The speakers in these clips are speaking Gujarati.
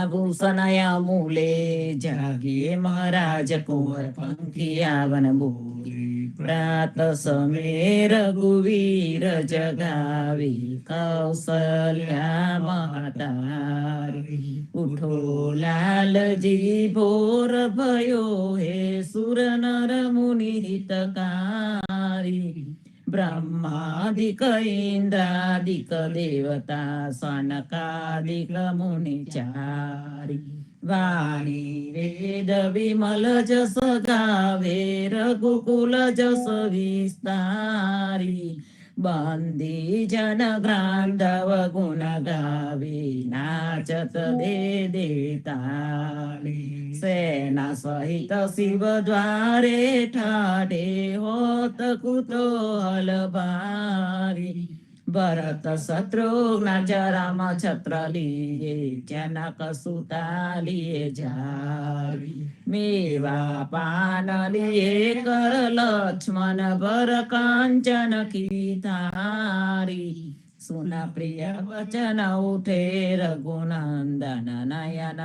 ભૂષણયા મૂલે જાગીએ મહારાજ કુંવર પંખિયા વન બોલે પ્રાત સમે રઘુવીર જગાવી કૌશલ્યા મહતારી ઉઠો લાલજી ભોર ભયો હે સુર નર મુનિ હિતકારી બ્રહ્માદિક ઇન્દ્રાદિક દેવતા સનકાદિક મુનિ ચારી વાણી વેદ વિમલ જસ ગાવે રઘુકુલ જસ વિસ્તારી બંદી જન ગ્રાંધવ ગુણ ગાવે નાચત દે દેતાળી સેના સહિત શિવ દ્વારે ઠાડે હોત કુતોહલ ભારી ભરત શત્રુઘ્ન રામ છત્ર લીએ જનક સુતા લીએ જારી મેવા પાન લીએ કર લક્ષ્મણ ભર કાંચન કી તારી સુના પ્રિય વચન ઉઠે રઘુનંદન નયન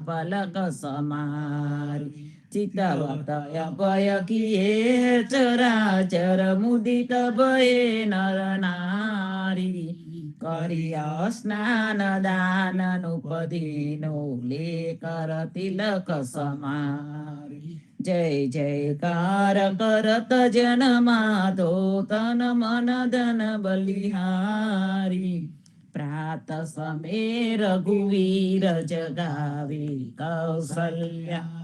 પલક સમારી ચિતવતય ભય કિયે ચરાચર મુદિત ભયે નર નારી કર્યા સ્નાન દાન નુપદીનો લે કર તિલક સમારી જય જયકાર કરત જન માધો તન મન ધન બલિહારી પ્રાત સમે રઘુવીર જગાવી કૌશલ્યા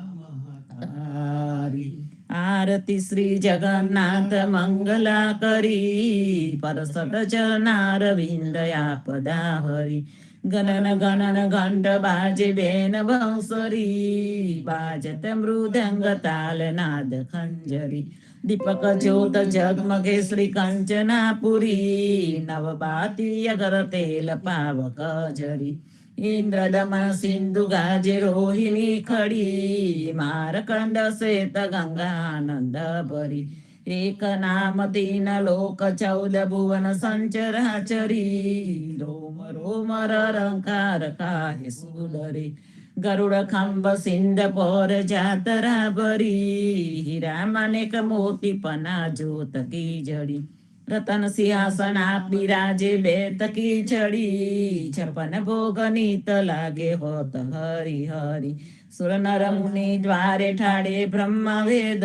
આરતી શ્રી જગન્નાથ મંગલા કરી પરસત ચરનાર વિંદયા પદા હરી ગણન ગણન ઘંટ બાજે બેન બંસરી બાજત મૃદંગ તાલ નાદ ખંજરી દીપક જ્યોત જગમગે શ્રી કંચનાપુરી નવબાતી અગર તેલ પાવક જરી ઇન્દ્રદમન સિંધુ ગાજે રોહિણી ખડી મારકંડ શ્વેત ગંગાનંદ ભરી એક નામ તીન લોક 14 ભુવન સંચરાચરી રોમ રોમ રંકાર કાહે સુદરી ગરુડ ખંભ સિંધ પર જાતરા ભરી હીરા માનેક મોતી પના જ્યોત કી જડી રતન સિંહાસન આપી રાજે બેત કી ચડી 56 ભોગ નીત લાગે હોત હરી હરી સુર નર મુનિ દ્વારે ઠાડે બ્રહ્મા વેદ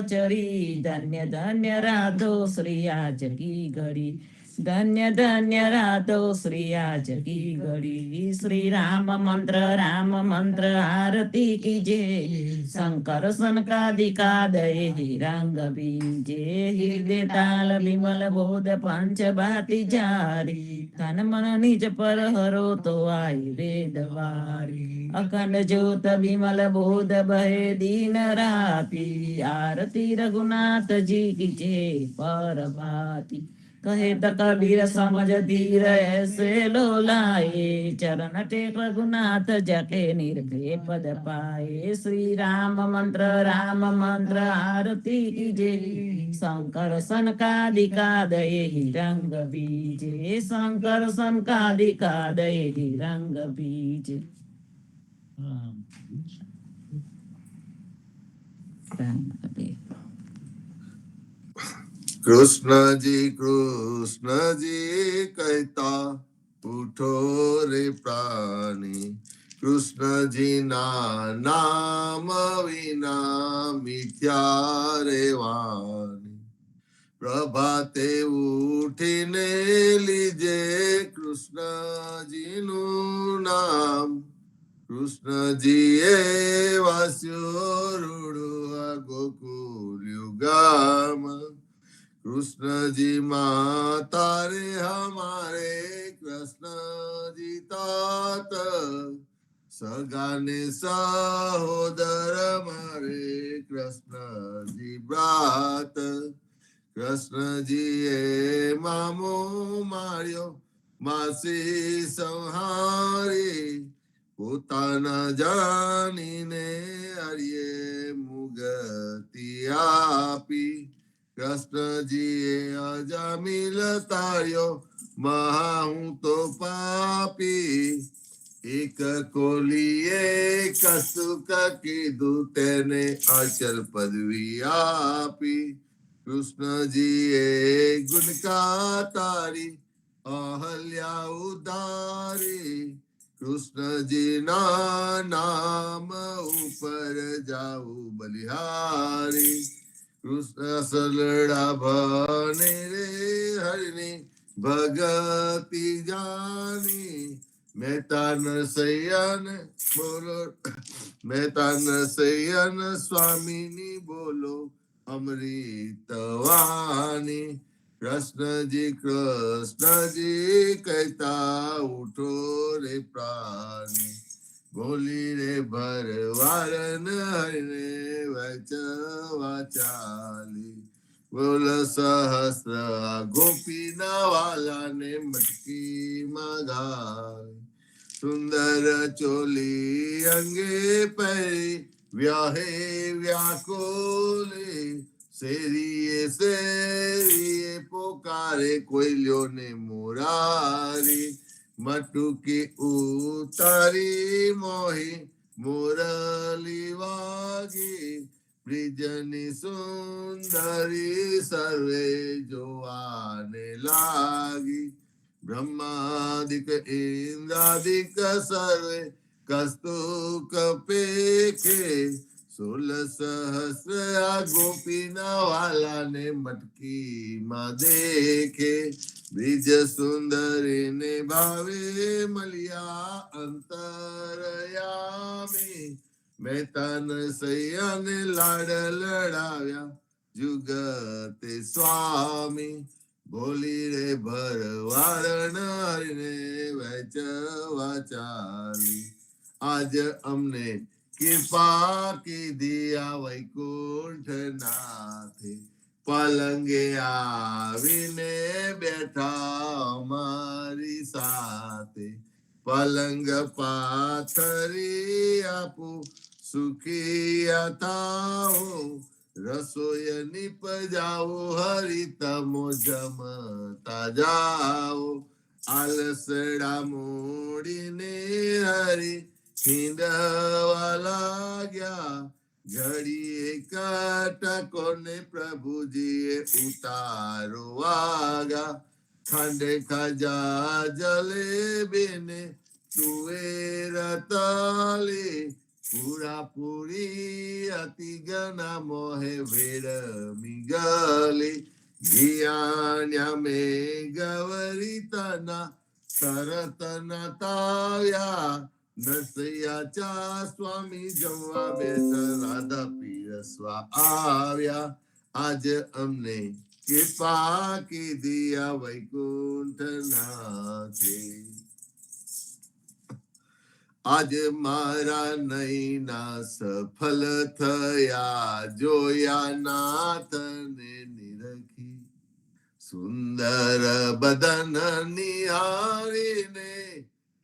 ચરી ધન્ય ધન્ય રાધો શ્રી આજ કી ઘડી ધન્ય ધન્ય રાધો શ્રી આજ કી ઘડી શ્રી રામ મંત્ર આરતી કીજે શંકર સનકાદિકા દય રંગ બીજે હૃદય તાલ વિમલ બોધ પંચ બાતી જારી તન મન નિજ પર હરો તો આઈ વેદ વારી અખંડ જ્યોત વિમલ બોધ બહે દીન રાતી આરતી રઘુનાથજી કી જય પર ભાતી कहे त कबीर समझ धीर ऐसे लोलाए चरण टेक रघुनाथ जके निर्भय पद पाए श्री राम मंत्र आरती कीजे शंकर सनकादिका दये रंग बीजे शंकर सनकादिका दये रंग बीजे कृष्ण जी कहता उठो रे प्राणी कृष्ण जी ना नाम विना मिथ्या रे वाणी प्रभाते उठीने लीजे कृष्ण जी नु नाम कृष्ण जी वास्यो रूढ़ गोकुल युगाम कृष्ण जी माता रे हमारे कृष्ण जी तात सगाने सहोदर मारे कृष्ण जी ब्रात कृष्ण जी मामो मार्यो मासी संहारी પોતાના જાણીને હરિએ મુગતિ આપી કૃષ્ણજીએ અજામિલ તાર્યો મહા હું તો પાપી એક કોલીએ કશુંક કીધું તેને અચલ પદવી આપી. કૃષ્ણજીએ ગુણકા તારી અહલ્યા ઉદારી. કૃષ્ણજીના નામ ઉપર જાવું બલિહારી. કૃષ્ણ સલડા ભને રે હરિની ભગતિ જાની. મહેતા નરસૈયન બોલો, મહેતા નરસૈયન સ્વામીની બોલો અમૃત વાણી. કૃષ્ણજી કહેતા ઉઠો રે પ્રાણી. બોલી રે ભરવારન હરિને વચવા ચાલી. બોલ સહસ્ર ગોપીના વાલાને મટકી માં ઘાલી. સુંદર ચોલી અંગે પહેરી વ્યાહે વ્યાકોલે. શેરીએ પોકારે કોયલ્યોને મોરારી. મટુકી ઉતારી મોહી મોરલી વાગી. બ્રિજની સુંદરી સર્વે જોવાને લાગી. બ્રહ્માદિક ઇન્દ્રાદિક સર્વે કસ્તુક પેખે. 16 સહસ્ર ગોપીના વાલાને મટકી માં દેખે. બ્રિજ સુંદરીને ભાવે મળ્યા અંતરયામી. મહેતા નરસૈયાને લાડ લડાવ્યા જુગતે સ્વામી. બોલી રે ભરવાડ હરિને વહેંચવા ચાલી. આજ અમને કૃપા કીધી આ વૈકુંઠ નાથે. પલંગે આવીને બેઠા અમારી સાથે. પલંગ પાથરી આપું સુખી તાઓ. રસોઈ નિપજાવો હરિ તમો જમતા જાઓ. આલસડા મોડીને હરિ હિંદવા લાગ્યા. ઘડીએ કટકોને પ્રભુજીએ ઉતારો વાગ્યા. ખાંડે ખાજા જલેબીને તુવેર તાલી. પૂરા પૂરી અતિ ગના મોહે વેડમી ગલી. ઘિયાણ્યા મે ગવરી તના તરત નતાવ્યા. નરસૈયા ચા સ્વામી જમવા બેઠા રાધા પીરસવા આવ્યા. આજ અમને કૃપા કીધી આ વૈકુંઠ નાથે. આજ મારા નૈના સફલ થયા જોયા નાથને નિરખી. સુંદર બદન નિહાળીને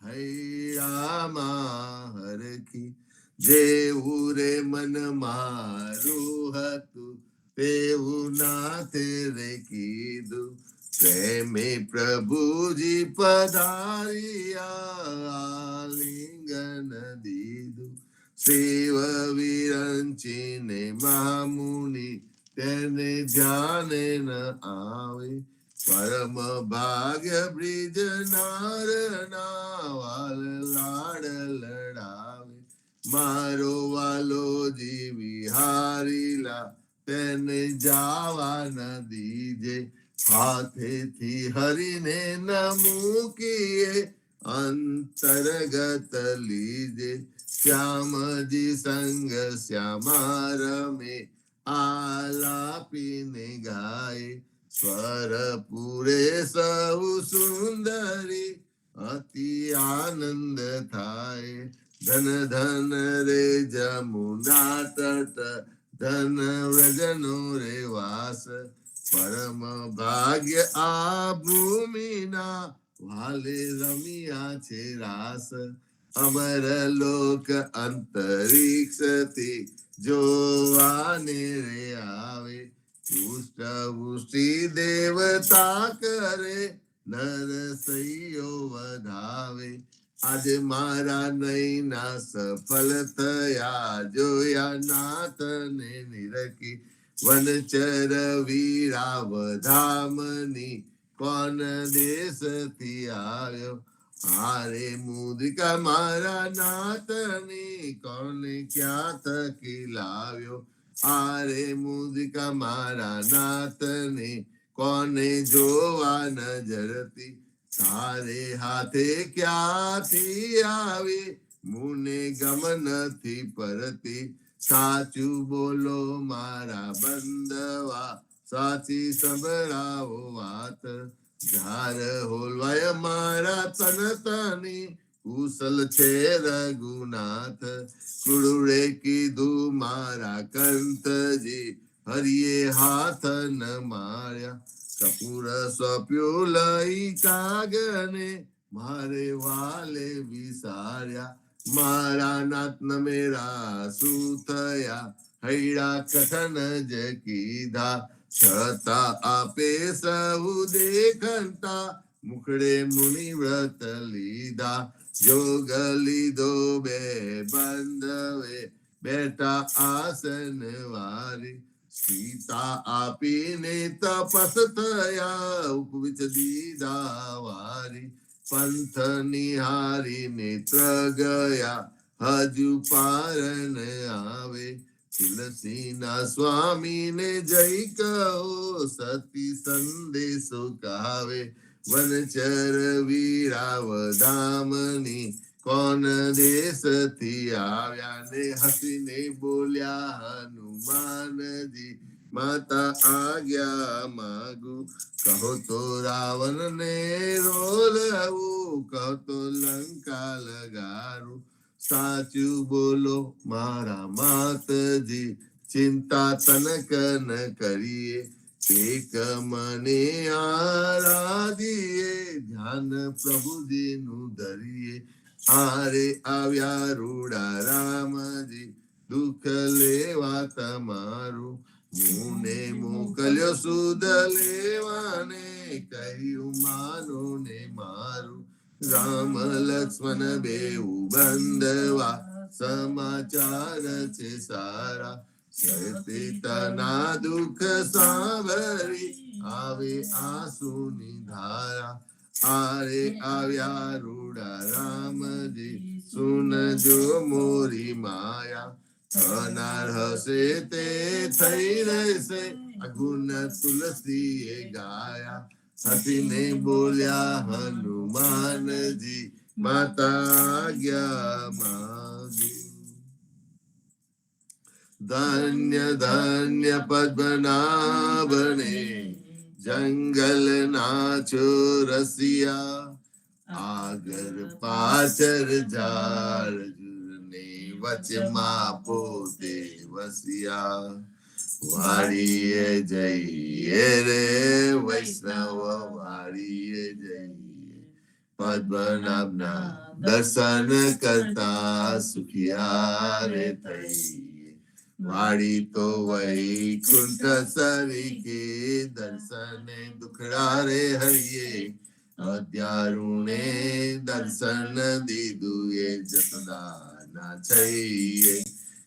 હૈયામાં હરખી. જેવું રે મન મારું હતું તેવું નાથે રે કીધું. પ્રેમે પ્રભુજી પધાર્યા લિંગન દીધું. શિવ વિરંચીને મહામુનિ તેને ધ્યાને ન આવે. પરમ ભાગ્ય બ્રિજ નારના વાલ લાડ લડાવે. મારો વાલો જીવી હારીલા તેને જાવા ન દીજે. હાથેથી હરીને ન મૂકીએ અંતર્ગત લીજે. શ્યામજી સંગ શ્યામા રમે આલાપીને ગાય. સ્વર પૂરે સૌ સુંદરી અતિ આનંદ થાય. ધન ધન રે જમુના તટ ધન વ્રજનો રે વાસ. પરમ ભાગ્ય આ ભૂમિના વાલે રમિયા છે રાસ. અમર લોક અંતરિક્ષથી જોવાને રે આવે. પુષ્ટ પુષ્ટિ દેવતા કરે નરસૈયો વધાવે. આજે મારા નૈના સફળ થયા જોયા નાથને નિરખી વનચર વીરાવધામની કોણ દેશથી આવ્યો હારે મુદ્રિકા મારા નાથની કોને ક્યાં થકી લાવ્યો આરે મુદ્રિકા મારા નાથની કોને જોવા નજરતી તારે હાથે ક્યાંથી આવી મુને ગમ નથી પરતી સાચું બોલો મારા બંધવા સાચી સંભળાવો વાત ઝાર હોલવાય મારા તન તની કુશલ છે રઘુનાથ કુળુડે કીધું મારા કંતજી હરિએ હાથ ન માર્યા કપૂર સોંપ્યું લઈ કાગને મારે વાલે વિસાર્યા મારા નાતન મેરા શું થયા હૈડા કથન જ કીધા છતાં આપે સૌ દેખતા મુખડે મુનિ વ્રત લીધા જોગ લીધો બે બંધવે બેઠા આસન વારી સીતા આપીને તપસ થયા ઉપવિચ દીધા વારી પંથ નિહારી નેત્ર ગયા હજુ પાર ન આવે તુલસીના સ્વામીને જય કહો સતી સંદેશો કહાવે વનચર વીરાવધામની કોણ દેશથી આવ્યા ને હસીને બોલ્યા હનુમાનજી માતા આજ્ઞા માગુ કહો તો રાવણ ને રોલવું કહો તો લંકા લગારું સાચું બોલો મારા માતજી ચિંતા તનક ન કરીએ એક મને આરાધીએ ધ્યાન પ્રભુજીનું ધરીએ આરે આવ્યા રૂડા રામજી દુઃખ લેવા તમારું મુને મોકલ્યો સુધ લેવાને કહ્યું માનો ને મારું રામ લક્ષ્મણ બેઉ બંધવા સમાચાર છે સારા પિતાના દુઃખ સાંભળી આવે આંસુની ધારા આરે આવ્યા રૂડા રામજી સુનજો મોરી માયા થનાર હશે તે થઈ રહેશે અગુણ તુલસીએ ગાયા હસીને બોલ્યા હનુમાનજી માતા આજ્ઞા માગી ધન્ય ધન્ય પદ્મનાભને જંગલ નાચો રસિયા આગળ પાછળ ઝાડ ને વચમાં પોતે વસિયા વાડીએ જઈએ રે વૈષ્ણવ વાડીએ જઈએ પદ્મનાભના દર્શન કરતા સુખિયા રે થઈએ વાડી તો વૈકુંઠ સરીકે દર્શને દુખડા રે હરિયે અધ્યારુણે દર્શન દીધું એ જસદાના છઈએ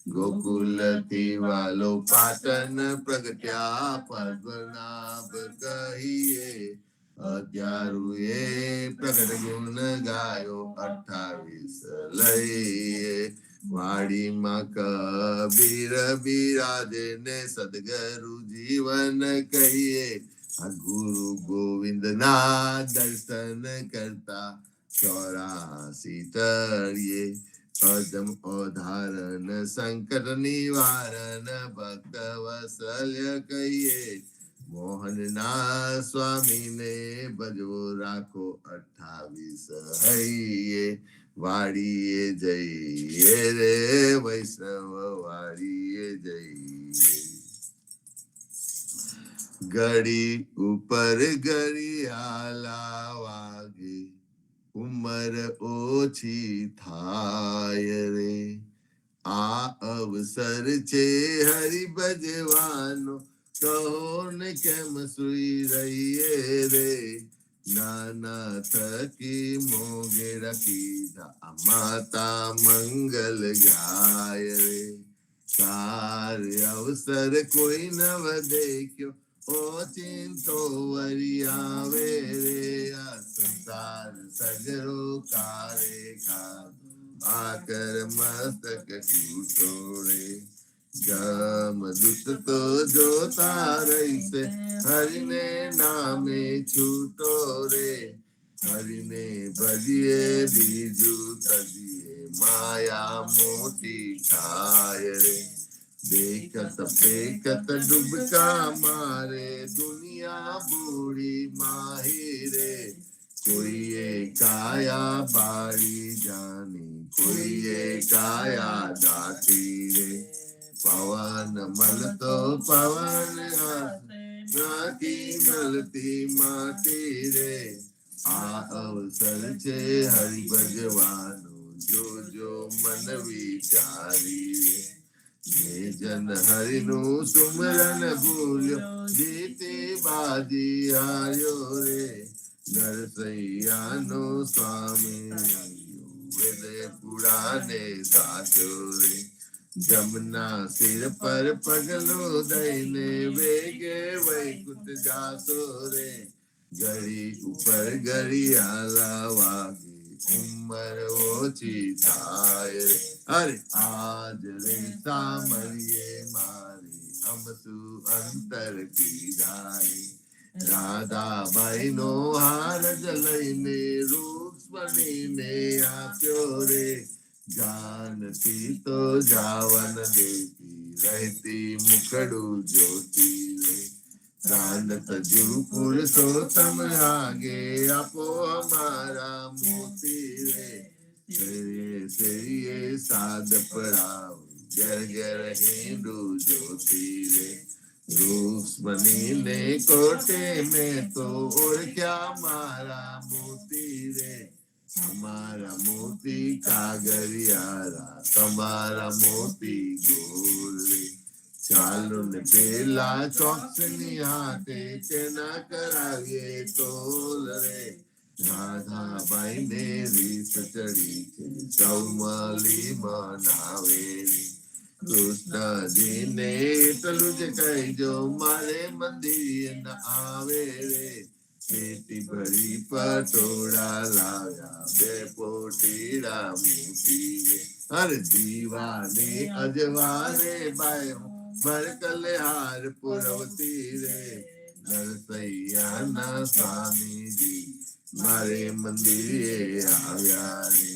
ગોકુલ થી વાલો પાટન પ્રગટ્યા પદ્મનાભ કહીએ અધ્યારુએ પ્રગટ ગુણ ગાયો 28 લઈએ વાડીમાં કબીર બિરાજે ને સદગુરુ જીવન કહીએ આ ગુરુ ગોવિંદ ના દર્શન કરતા 84 તળિયે અજમ અધારણ સંકટ નિવારણ ભક્ત વત્સલ્ય કહીએ મોહન ના સ્વામી ને ભજવો રાખો 28 હૈયે વાડીએ જઈએ રે વૈષ્ણવ વાડીએ જઈએ ઘડી ઉપર ઘડિયાળા વાગે ઉંમર ઓછી થાય રે આ અવસર છે હરિ ભજવાનો કહો ને કેમ સુઈ રહીએ રે નાના થકી મોગેરા કીધા માતા મંગલ ગાય રે કાર્ય અવસર કોઈ નવ દેખ્યો ઓચિંતો વરી આવે રે આ સંસાર સગરો કારે કાદો આકર મસ્તક તૂટો રે જમ દુષ્ટ તો જોતા રહીશે હરિને નામે છૂટો રે હરિને ભજીએ બીજું તજીએ માયા મોટી થાય રે દેખત પેકત ડૂબકા મારે દુનિયા બુરી માહી રે કોઈએ કાયા બાળી જાની કોઈએ કાયા દાટી રે પવન મળતો પવન નાથી મળતી માટી રે આ અવસર છે હરિ ભગવાનો જોજો મન વિચારી રે જે જન હરિનું સુમરન ભૂલ્યો જીતે બાજી હાર્યો રે નરસૈયાનો સ્વામી વેદ પુરાને સાચો રે જમના સિર પર પગલો દઈને વેગે વૈકુંઠ જાતો રે ઘડી ઉપર ઘડિયાળા વાગે ઉંમર ઓછી થાય રે અરે આજ રે સામરીએ મારી અમતું અંતર કીધાય રાધાબાઈ નો હાર જ લઈને રૂક્ષ્મણીને આપ્યો રે જાનતી તો જાવન દેતી રહેતી મુખડું જોતી રે જાનત જુ પુરુષોત્તમ આગે આપો અમારા મોતી રે શરીએ સાદ પડાવ ઘેર ઘેર હિંદુ જોતી રે રૂક્ષ્મણીને કોટે મેં તો ઓળખ્યા મારા મોતી રે અમારા મોતી કાગરિયારા તમારા મોતી ગોળ રે ચાલો ને પેલા ચોકસની હાથે તેના કરાવીએ તોલ રે રાધાબાઈ ને રીસ ચડી છે ચૌમલી મનાવે રે કૃષ્ણજીને એટલું જ કહીજો મારે મંદિર ન આવે રે પેટી ભરી પટોળા લાવ્યા બે પોટીડા મૂકી રે અરે દીવાને અજવારે બાયો મરકલે હાર પુરવતી રે નરસૈયાના સ્વામીજી મારે મંદિરે આવ્યા રે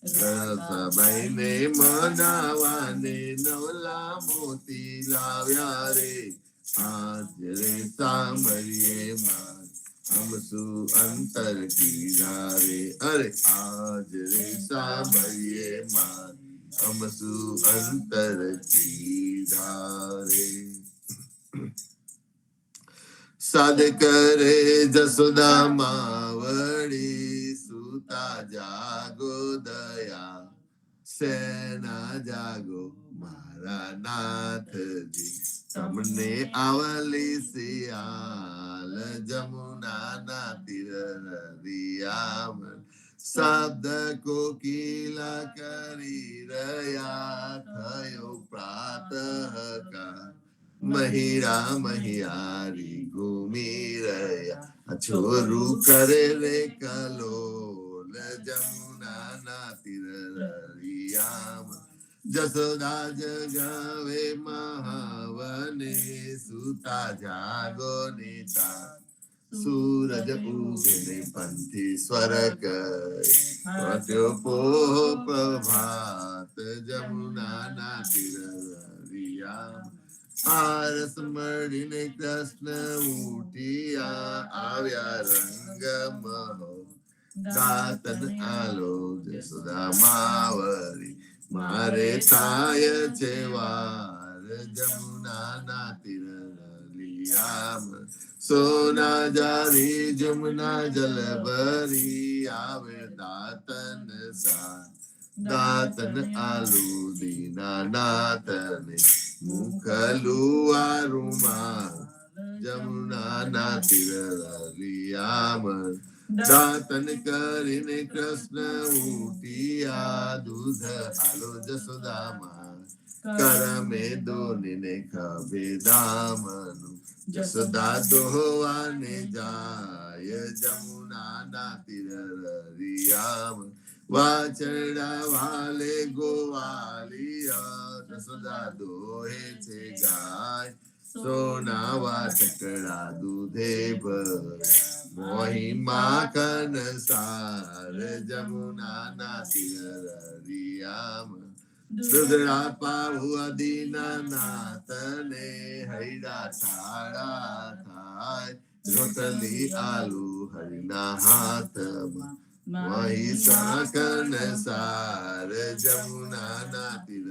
રસબાઈ ને મનાવાને નવલા મોતી લાવ્યા રે આજ રે સામરીએ માર અમસુ અંતર કીધા રે અરે આજ રે સામરીએ માર અમસુ અંતર કીધા રે સાદ કરે જસોદા માવડી સુતા જાગો દયા સેના જાગો મારા નાથજી તમને આવલી સિયાલ જમુના ના તીર રિયામ શબ્દ કોકિલા કરી રહ્યા થયો પ્રાતઃ કા મહિરા મહિયારી ઘૂમી રહ્યા છોરું કરે રે કલોલ જમુના ના તીર રિયામ જસોદા જગાવે મહાવને સુતા જાગો નેતા સૂરજ ઉગે પંથી સ્વર કર્યો પોહ પ્રભાત જમુના ના તીર રિયામ આરસ મળીને કૃષ્ણ ઉઠિયા આવ્યા રંગમહો દાતન આલો જસોદા માવરી મારે થાય છે વાર જમુના ના તીર લિયામ સોના જારી જમુના જલ ભરી આવે દાતન સા દાતન આલુ દીના નાથને મુખલુઆ રૂમા જમુના ના તીર લિયામ દાંતન કરીને કૃષ્ણ ઉઠિયા દૂધ આલો જસોદામાં કરમે દોનીને ખભે દામનું જસોદા દોહવાને જાય જમુના તીર વાચરડા વાલે ગોવાલિયા જસોદા દોહે છે ગાય સોના વાટકડા દૂધે ભર મોહી માખન સાર જમુના તીર દુધડા પાવું દીના નાથને હૈડા થાળા થાય રોટલી આલુ હરિના હાથમાં વહી સાકન સાર જમુના તીર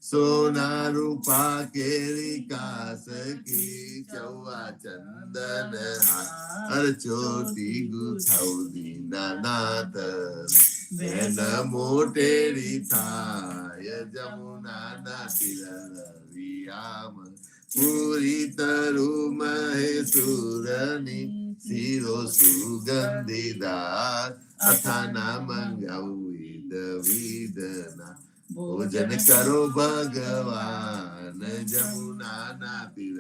સોના રૂપા કેરી કાસકી ચૌવા ચંદન હાર ચોટી ગુથાઉદી નાથ બેન મોટેરી થાય જમુના તીર પૂરી તરુ મહેસુરની શિરો સુગંધીદાર અથાના મંગાવું વિદના ભોજન કરો ભગવાન જમુના તીર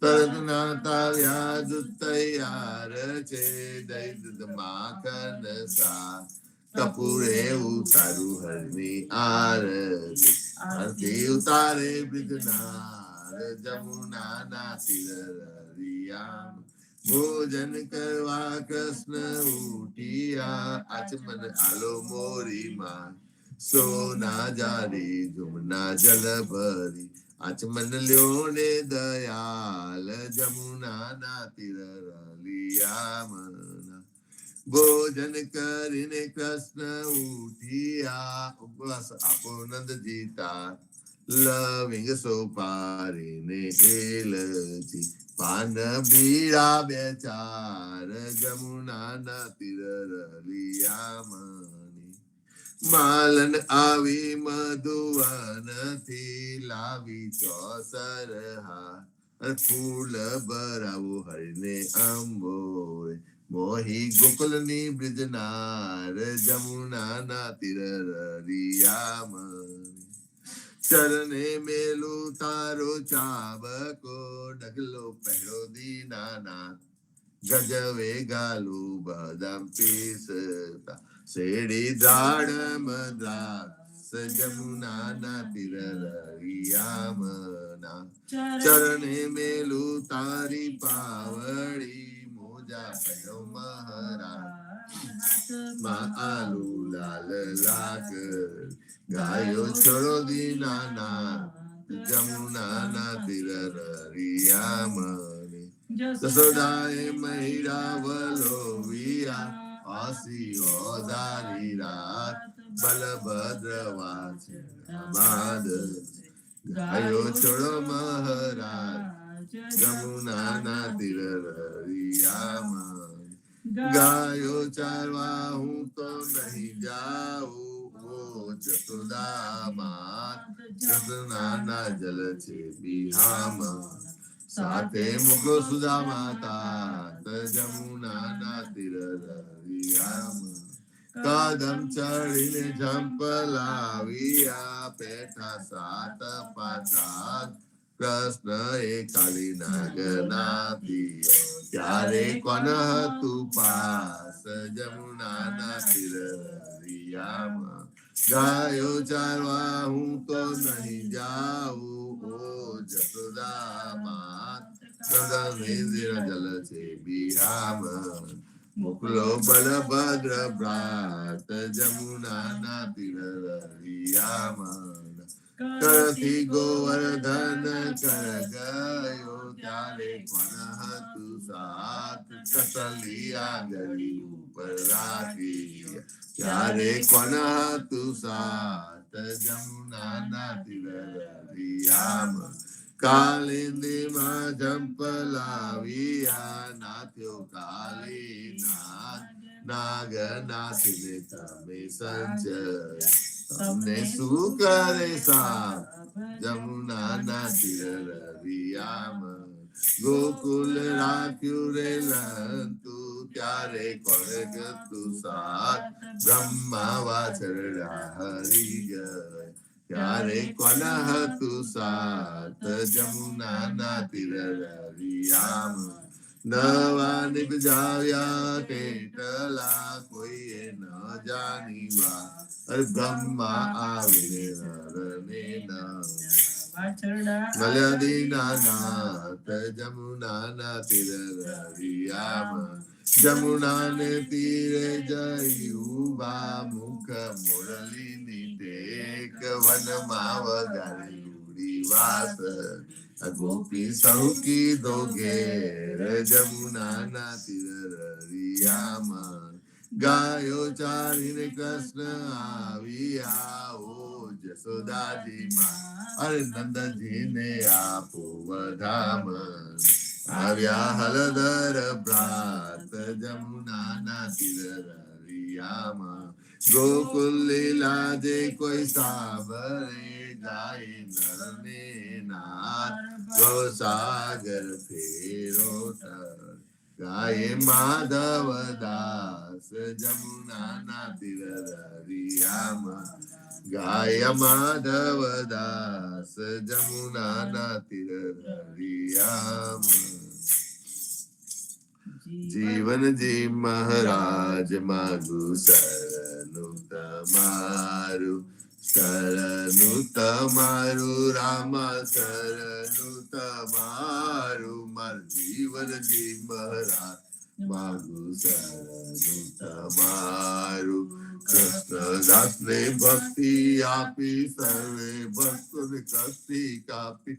તરત નાતા વ્યાજ તૈયાર છે દૈદ માખન સા કપૂરે ઉતારું હરની આરતી ઉતારે બ્રિજનાર જમુના તીર ભોજન કરવા કૃષ્ણ ઉઠિયા આચમન આલો મોરીમાં સોના જારી જમુના જલ ભરી આચમન લ્યો ને દયાલ જમુના તીર લિયામના ભોજન કરીને કૃષ્ણ ઉઠિયા ઉપવાસ આપો નંદજીતા લવિંગ સોપારીને એલચી પાન બીડા બે ચાર જમુના તીર લિયામની માલન આવી મધુવન થી લાવી ચોસર હા ફૂલ ભરાવો હરને અંબોય મોહી ગોકુલની બ્રિજનાર જમુના તીર લિયામની ચરણે મેલું તારો ચાબકો ડગલો પહેરો દીનાનાથ ગજવે ગાલું બદામ પીસતા શેડી દાડમ દ્રાક્ષ જમુના તીર લિયામના ચરણે મેલું તારી પાવડી મોજા પહેરો મહારાજ માં આલુ લાલ લાકર ગાયો છોડો દીનાના જમુના તીર લિયામની જસોદાએ મહિરા વલોવિયા આસી ઓદારી રાત બલભદ્ર વાચે બાદ ગાયો છોડો મહારાજ જમુના તીર લિયામની ગાયો ચારવા હું તો નહીં જાઉં જસોદામાં જસનાના જલ છે બિહામાં સાથે મુકો સુધા માતા જમુના તીર લિયામની કદમ ચડીને ઝંપલાવ્યા પેઠા સાત પાછા કૃષ્ણ એ કાલી નાગનાથી ત્યારે કોણ હતું પાસ જમુના તીર લિયામની ગાયો ચારવા હું તો નહીં જાઉં ઓ જસોદામાં જલ છે બિહામન મોકલો બલભદ્ર ભ્રાત જમુના તીર લિયામન કરથી ગોવર્ધન કર ગયો ત્યારે કોણ હતું સાત કસલિયા ગરી ઉપર રાખી ત્યારે કોણ હતું સાત જમુના તીર લિયામન કાલિંદીમાં ઝંપલાવ્યા નાથ્યો કાલીનાથ નાગનાથને તમે સંચય તમને શું કરે સાથ જમુના તીર લિયામન ગોકુલ રાખ્યું રે લંતું ત્યારે કોણ ગતું સાથ બ્રહ્મા વાછરડા હરી ગયા ત્યારે કોણ હતું સાથ જમુના ના તીર રવિયામ નવા નિપજાવ્યા કેટલા કોઈએ ન જાણીવા અરે બ્રહ્મા આવે નરને મળ્યા દીનાનાથ જમુના ના તીર રવિયામ જમુના ને તીરે જયું બા મુખ મુરલી ની ટેક વનમાં વગાડી વાસ ગોપી સૌકી દો ઘેર જમુના ના તીર રવિયામ ગાયો ચારીને કૃષ્ણ આવ્યા ઓ જસોદાજી માં અરે નંદજી ને આપો વધામ આવ્યા હલદર ભ્રાત જમુના ના તીર રવિયામ ગોકુલ લીલા જે કોઈ સાબરે જાય નરને નાથ ગૌસાગર ફેરો ગાય માધવ દાસ જમુના ના તીર રવિયામ ગાય માધવ દાસ જમુના ના તીર રવિયામ જીવનજી મહારાજ માગુ શરણું તમારું રામા શરણું તમારું માર જીવનજી મહારાજ માગુ શરણું તમારું કૃષ્ણદાસ ને ભક્તિ આપી સર્વે ભક્તોને કષ્ટી કાપી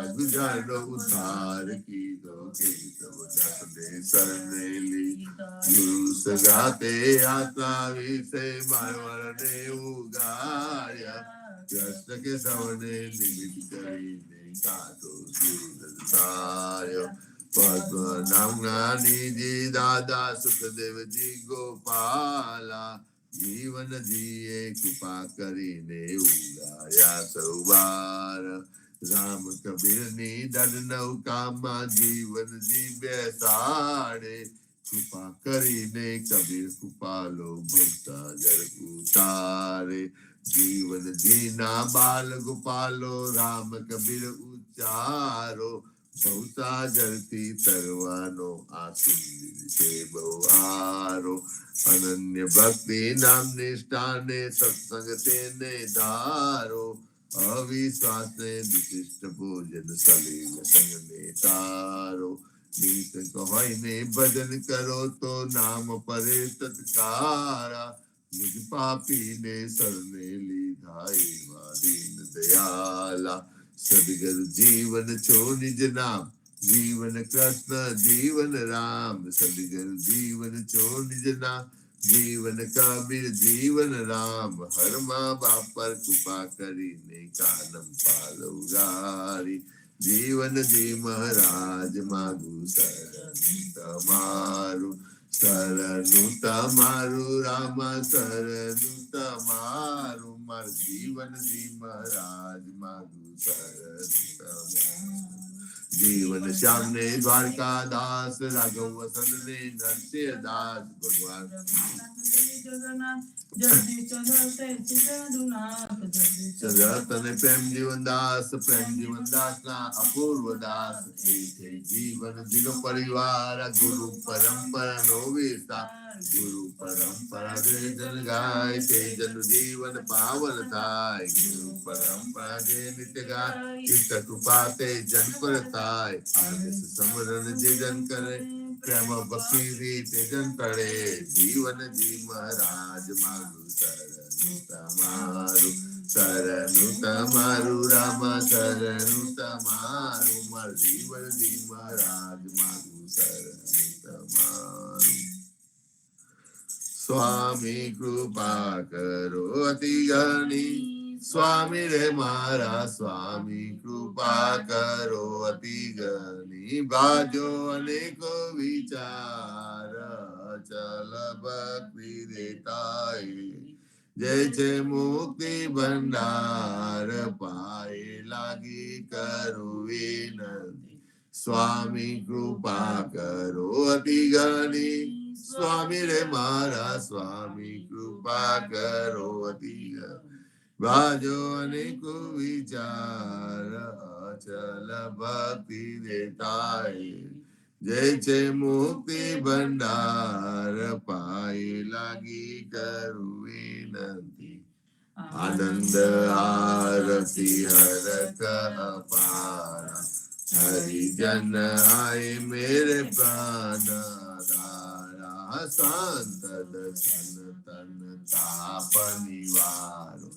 ગુજાર નો ઉદ્ધાર કીધો કેશવ દાસ ને શરણે ગુરુ સગાતે આતા વિશે મારવરને ઉગાડ્યા કૃષ્ણ કે સવને નિમિત્ત કરીને કાઢો સુરતાર્યો પદ્મ નામનાનીજી દાદા સુખદેવજી ગોપાલા જીવનજીએ કૃપા કરીને ઉગાડ્યા સૌબાર રામ કબીર ની દંડ નૌકામાં જીવનજી બેસાડે કૃપા કરીને કબીર કૃપાલો ભવસાગર ઉતારે જીવનજી ના બાલ ગોપાલો રામ કબીર ઉચ્ચારો ભવસાગરથી તરવાનો આ સુંદર છે બહુહારો અનન્ય ભક્તિ નામ નિષ્ઠાને સત્સંગ તેને ધારો અવિશ્વાસ ને વિશિષ્ટ ભોજન સલીલ સંગ ને તારો નિસંક હોય ને ભજન કરો તો નામ પરે તત્કારા નિજ પાપી ને સરને લીધા એવા દીન દયાલા સદગુરુ જીવન છો નિજ નામ જીવન કૃષ્ણ જીવન રામ સદગુરુ જીવન છો નિજ નામ જીવન કબીર જીવન રામ હર મા બાપ પર કૃપા કરીને કાનમ પાલવગારી જીવનજી મહારાજ માગુ શરણું તમારું રામ શરણું તમારું માર જીવનજી મહારાજ માગુ શરણું તમારું જીવન શ્યામ ને દ્વારકા દાસ રાઘવ વસંત ને નરસિંહ દાસ ભગવાન ચંદ્રતને પ્રેમ જીવન દાસ ના અપૂર્વ દાસ જીવન જીનો પરિવાર ગુરુ પરંપરા નો વિસ્તાર ગુરુ પરંપરા જે જન ગાય તે જન જીવન પાવન થાય ગુરુ પરંપરા જે નિત્ય ગાય ઇષ્ટ કૃપા તે જન પર થાય આદેશ સમરણ જે જન કરે પ્રેમ ભક્તિ રીતે જન તળે જીવન જી મહારાજ માગુ શરણું તમારું રામ શરણું તમારું માર જીવન જી મહારાજ માગુ શરણું તમારું સ્વામી કૃપા કરો અતિ ગણી સ્વામી રે મારા સ્વામી કૃપા કરો અતિ ગણી ભાજો અનેકો વિચાર ચલ ભક્તિ દેતાય જય છે મુક્તિ ભંડાર પાય લાગી કરું વિનંતી સ્વામી કૃપા કરો અતિ ઘણી, સ્વામી રે મારા સ્વામી કૃપા કરો અતિ ઘણી. ભાજો અનેક વિચાર અચલ ભક્તિ દેતાય, જય છે મુક્તિ ભંડાર પાય લાગી કરું વિનંતી. આનંદ આરતી હરક અપારા, હરિજન આય મેરે પ્રાણ દારા. શાંત દર્શન તન તાપ નિવારો,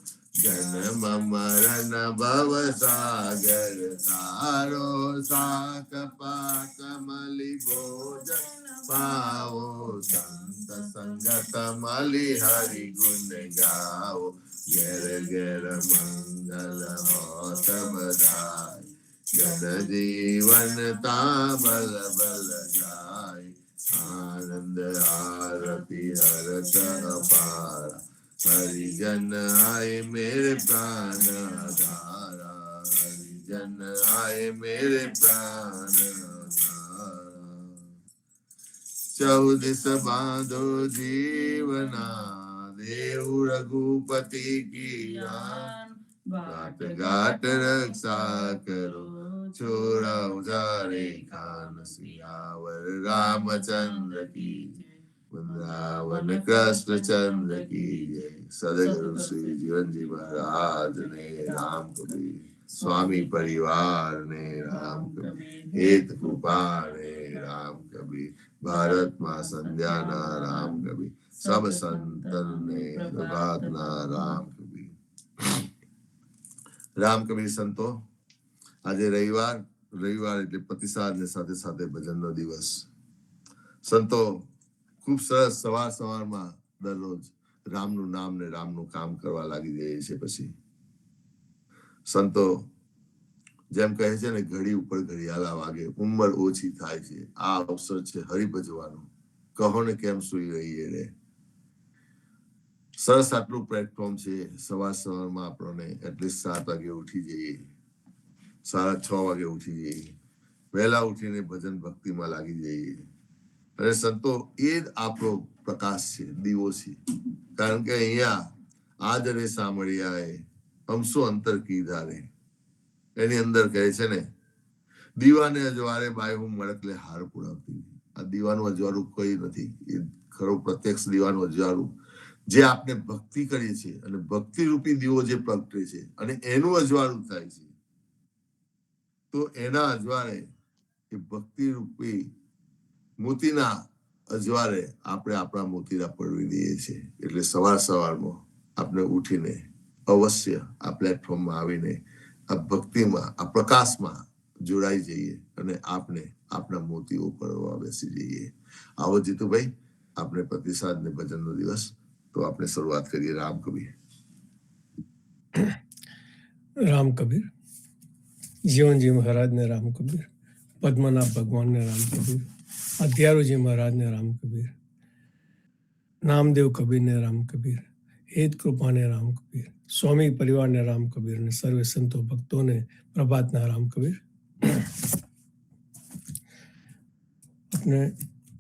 જન્મ મરણ ભવ સાગર તારો. સાક પાક મલી ભોજન પાવો, સંત સંગત મલી હરિ ગુણ ગાઓ. ઘેર ઘેર મંગલ હોત બધાય, જન જીવન તા બલ બલ જાય. આનંદ આરતી હરક અપારા, હરિજન આય મેરે પ્રાણ આધારા. હરિજન આય મેરે પ્રાણ આધારા. 14 બાંધો જીવના, દેવ રઘુપતિ કી આન. ઘાટ ઘાટ રક્ષા કરો, છોરા ઉજારે ખાન. સિયાવર રામચંદ્ર કી, વૃંદાવન કૃષ્ણચંદ્ર કી જય. સદગુરુ શ્રી જીવનજી મહારાજ ને રામ કબીર, સ્વામી પરિવાર ને રામ કબીર, હેત કૃપા ને રામ કબીર. ભારતમાં સંધ્યાના રામ કબીર, સબ સંતન ને પ્રભાતના રામ કબીર. રામ કબીર સંતો, આજે રવિવાર એટલે પ્રતિસાદ ને સાથે સાથે ભજનનો દિવસ. સંતો ખૂબ સરસ સવારમાં દરરોજ રામનું નામ ને રામનું કામ કરવા લાગી જાય છે. પછી સંતો જેમ કહે છે ને, ઘડી ઉપર ઘડિયાળા વાગે, ઉંમર ઓછી થાય છે. આ અવસર છે હરિભજવાનો, કહો ને કેમ સુઈ રહીએ રે. સરસ આટલું પ્લેટફોર્મ છે. સવારમાં આપણને એટલીસ્ટ 7 વાગે ઉઠી જઈએ, 6:30 વાગે ઉઠી જઈએ, વહેલા ઉઠીને ભજન ભક્તિમાં લાગી જઈએ. અને સંતો, એ જ આપણો પ્રકાશ છે, દીવો છે. કારણ કે અહીંયા આદરે સાંભળ્યા અમસો અંતર કીધારે, એની અંદર કહે છે ને, દીવાને અજવાળે બાય હું મળકલે હાર પુરાવતી. આ દીવાનું અજવાળું કઈ નથી, એ ખરો પ્રત્યક્ષ દીવાનું અજવાળું જે આપણે ભક્તિ કરીએ છીએ, અને ભક્તિ રૂપી દીવો જે પ્રગટે છે અને એનું અજવાળું થાય છે. તો એના અજવાળે, એ ભક્તિ રૂપી મોતીના અજવાળે આપણે આપણા મોતીરા પડવી દઈએ છીએ. એટલે સવારમાં આપણે ઉઠીને અવશ્ય આ પ્લેટફોર્મમાં આવીને આ ભક્તિમાં, આ પ્રકાશમાં જોડાઈ જઈએ અને આપણે આપણા મોતીઓ પડવા બેસી જઈએ. આવો જીતુભાઈ, આપણે પ્રતિસાદ ને ભજનનો દિવસ, તો આપણે શરૂઆત કરીએ. રામ કબીર. રામ કબીર. જીવનજી મહારાજને રામ કબીર, પદ્મનાભ ભગવાનને રામ કબીર, અધ્યારુજી મહારાજને રામ કબીર, નામદેવ કબીરને રામ કબીર, હેત કૃપાને રામ કબીર, સ્વામી પરિવારને રામ કબીર, અને સર્વે સંતો ભક્તોને પ્રભાતના રામ કબીર. આપણે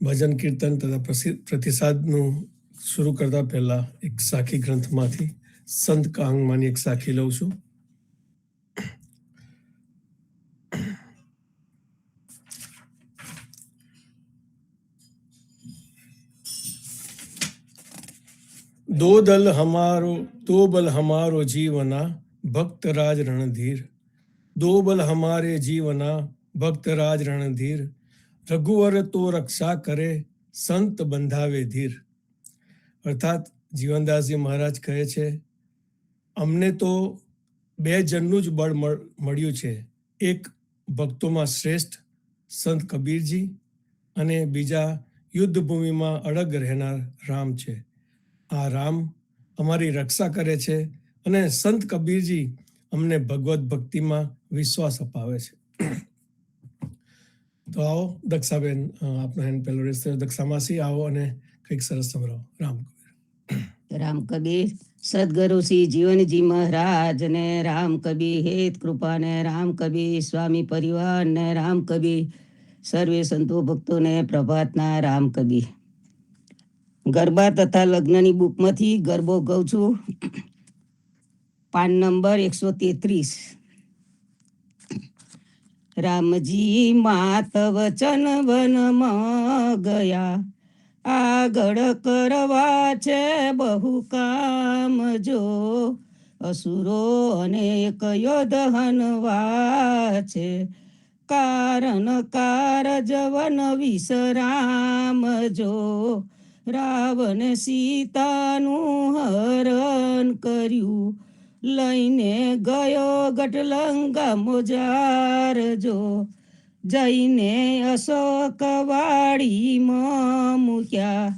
ભજન કીર્તન તથા પ્રતિસાદનું શરૂ કરતા પહેલા એક સાખી ગ્રંથમાંથી સંત કાંગમાંની એક સાખી લઉં છું. दो बल हमारो जीवना भक्त राज रणधीर, दो बल हमारे जीवना भक्त राज रणधीर, रघुवर तो रक्षा करे संत બંધાવે ધીર. અર્થાત જીવનદાસજી મહારાજ કહે છે, અમને તો 2 જણનું જ બળ મળ્યું છે. એક ભક્તોમાં શ્રેષ્ઠ સંત કબીરજી, અને બીજા યુદ્ધ ભૂમિમાં અડગ રહેનાર રામ છે. આ રામ અમારી રક્ષા કરે છે, અને સંત કબીરજી અમને ભગવત ભક્તિમાં વિશ્વાસ અપાવે છે. તો આવો દક્ષાબેન, આપના હેન્ડ પેલો દક્ષામાસી, આવો અને કંઈક સરસ સંભળાવો. રામ કબીર. રામ કબીર. સદગુરુ શ્રી જીવનજી મહારાજ ને રામ કબીર, હેત કૃપા ને રામ કબીર, સ્વામી પરિવાર ને રામ કબીર, સર્વે સંતો ભક્તોને પ્રભાતના રામ કબીર. ગરબા તથા લગ્નની બુકમાંથી ગરબો ગાઉં છું. PAN number 133. રામજી માત વચન વનમાં ગયા, આગળ કરવા છે બહુ કામ જો, અસુરો અનેક યોધ હનવા છે, કારણ કારજ વન વિશ્રામ જો, રાવણ સીતાનું હરણ કર્યું, લઈને ગયો ગઢલંગા મોજાર જો, જઈને અશોક વાડીમાં મૂક્યા,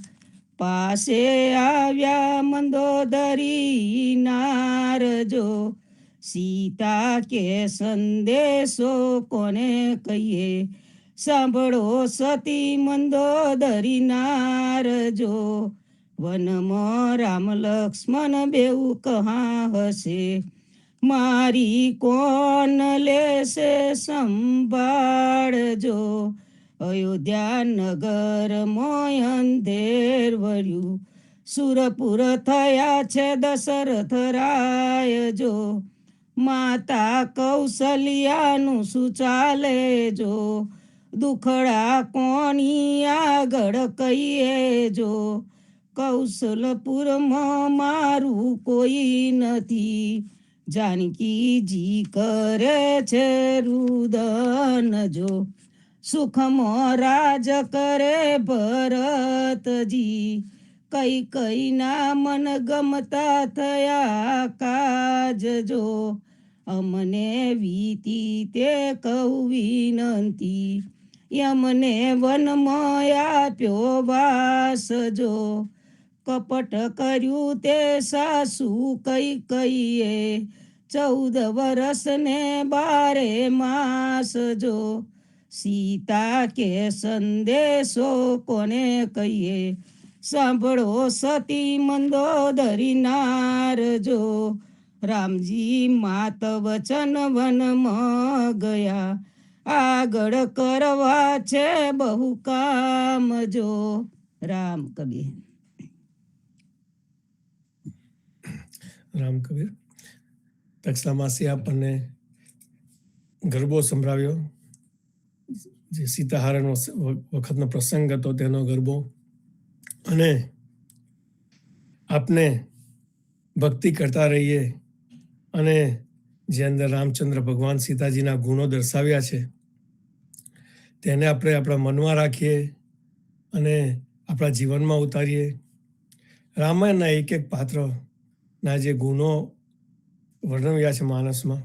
પાસે આવ્યા મંદોદરી નારજો, સીતા કે સંદેશો કોને કહીએ, સાંભળો સતી મંદોદરી નારજો, વનમાં રામ લક્ષ્મણ બેઉ કહા હશે, મારી કોણ લેશે સંભાળજો, અયોધ્યા નગર મોય અંધેર વર્યું, સુરપુર થયા છે દશરથ રાય જો, માતા કૌશલ્યાનું શું ચાલે જો, દુખડા કોની આગળ કહીએ જો, કૌશલપુરમાં મારું કોઈ નથી, જાનકીજી કરે છે રુદન જો, સુખમાં રાજ કરે ભરતજી, કઈ કઈના મન ગમતા થયા કાજ જો, અમને વીતી તે કહું વિનંતી, યમને વનમાં આપ્યો વાસ જો, કપટ કર્યું તે સાસુ કઈ કહીએ, 14 વર્ષ ને 12 માસ જો, સીતા કે સંદેશો કોને કહીએ, સાંભળો સતી મંદોદરી નારજો, રામજી માત વચન વનમાં ગયા, આગળ કરવા છે બહુ કામ જો. રામ કબીર. રામ કબીર. તક્ષલામાસી આપણને ગરબો સંભળાવ્યો, જે સીતાહરણ વખતનો પ્રસંગ હતો તેનો ગરબો, અને આપને ભક્તિ કરતા રહીએ અને જે અંદર રામચંદ્ર ભગવાન સીતાજીના ગુણો દર્શાવ્યા છે તેને આપણે આપણા મનમાં રાખીએ અને આપણા જીવનમાં ઉતારીએ. રામાયણના એક એક પાત્રના જે ગુણો વર્ણવ્યા છે માનસમાં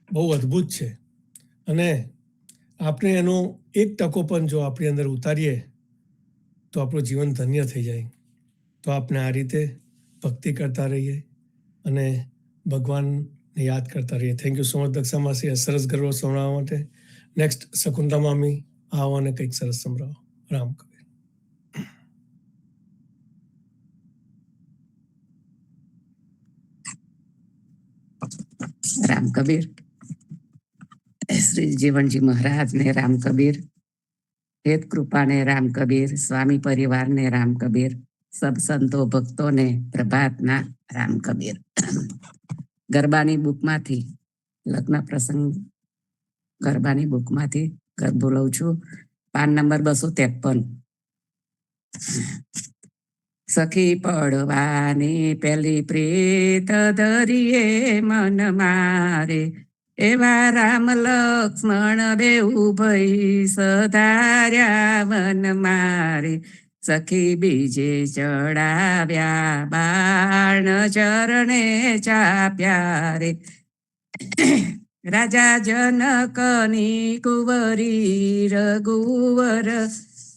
બહુ અદ્ભુત છે, અને આપણે એનો 1% પણ જો આપણી અંદર ઉતારીએ તો આપણું જીવન ધન્ય થઈ જાય. તો આપણે આ રીતે ભક્તિ કરતા રહીએ અને ભગવાનને યાદ કરતા રહીએ. થેન્ક યુ સો મચ દક્ષામાસી, સરસ ગરબો સંભળાવવા માટે. નેક્સ્ટ શકુંતલા મામી, આવો અને કંઈક સરસ સંભળાવો. રામ કબીર. રામ કબીર. શ્રી જીવનજી મહારાજ ને રામ કબીર, હેત કૃપા ને રામ કબીર, સ્વામી પરિવાર ને રામ કબીર, સબ સંતો ભક્તો ને પ્રભાતના રામ કબીર. ગરબાની બુકમાંથી લગ્ન પ્રસંગ, ગરબાની બુકમાંથી ગરબો લઉં છું. PAN number 253. સખી પડવાની પેલી પ્રીત ધરીએ મન મારે, એવા રામ લક્ષ્મણ બેઉ ભઈ સધાર્યા વન મારે, સખી બીજે ચડાવ્યા બાણ ચરણે ચાપ્યા રે, રાજા જનકની કુંવરી રઘુવર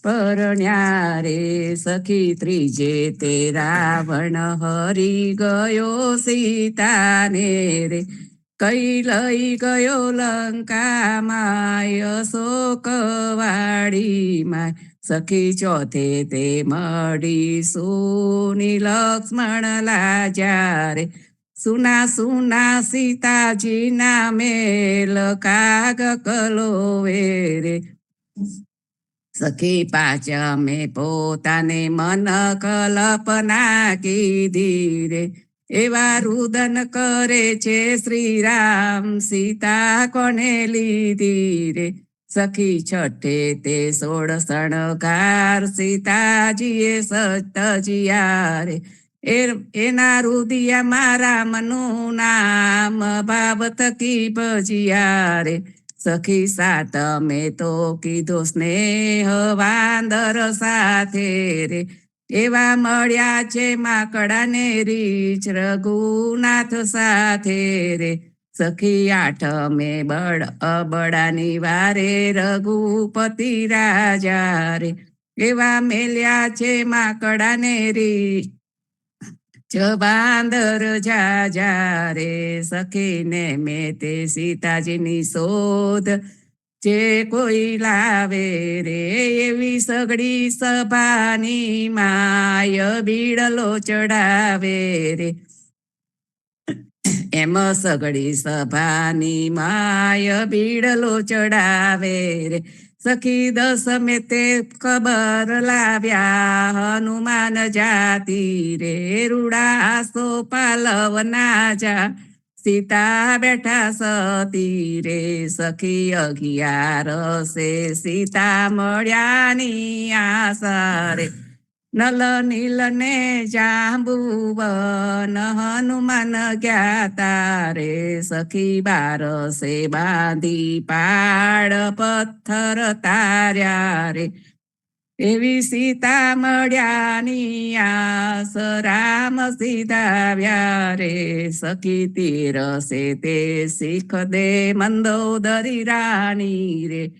પરણ્યા રે, સખી ત્રીજે તે રાવણ હરી ગયો સીતાને રે, કઈ લઈ ગયો લંકામાં અશોક વાડીમાં, સખી ચોથે તે મળીશું ની લક્ષ્મણ લાજા રે સુના સુના સીતાજીના મેલ કાગ કલોવે રે સખી પાંચમે પોતાને મન કલ્પના કીધી રે એવા રુદન કરે છે શ્રી રામ સીતા કોને લીધી રે સખી છઠ્ઠે તે 16 શણગાર સીતાજીએ સતજિયા રે એના રુદિયામાં રામનું નામ ભાવ થકી ભજિયા રે સખી સાતમે તો કીધો સ્નેહ વાંદર સાથે રે એવા મળ્યા છે માકડા ને રીછ રઘુનાથ સાથે રે સખી આઠમે બળાની વારે રઘુપતિ રાજા રે એવા મેલ્યા છે માકડા ને રીછ બાંદર જા રે સખીને મેં તે સીતાજીની શોધ જે કોઈ લાવે રે એવી સગડી સભાની માય બીડલો ચડાવે રે એમ સગડી સભાની માય બીડલો ચડાવે રે સખી દસમે તે ખબર લાવ્યા હનુમાન જાતિ રે રૂડાસો પાલવના જા સીતા બેઠા સતી રે સખી 11 સીતા મળ્યાની આશા રે નલ નીલ ને જાંબુવન હનુમાન જ્ઞાતા રે સખી 12 બાંધી પાડ પથ્થર તાર્યા રે એવી સીતા મળ્યાની આસ રામ સીધાવ્યા રે સખી 13 તે શીખ દે મંદોદરી રાણી રે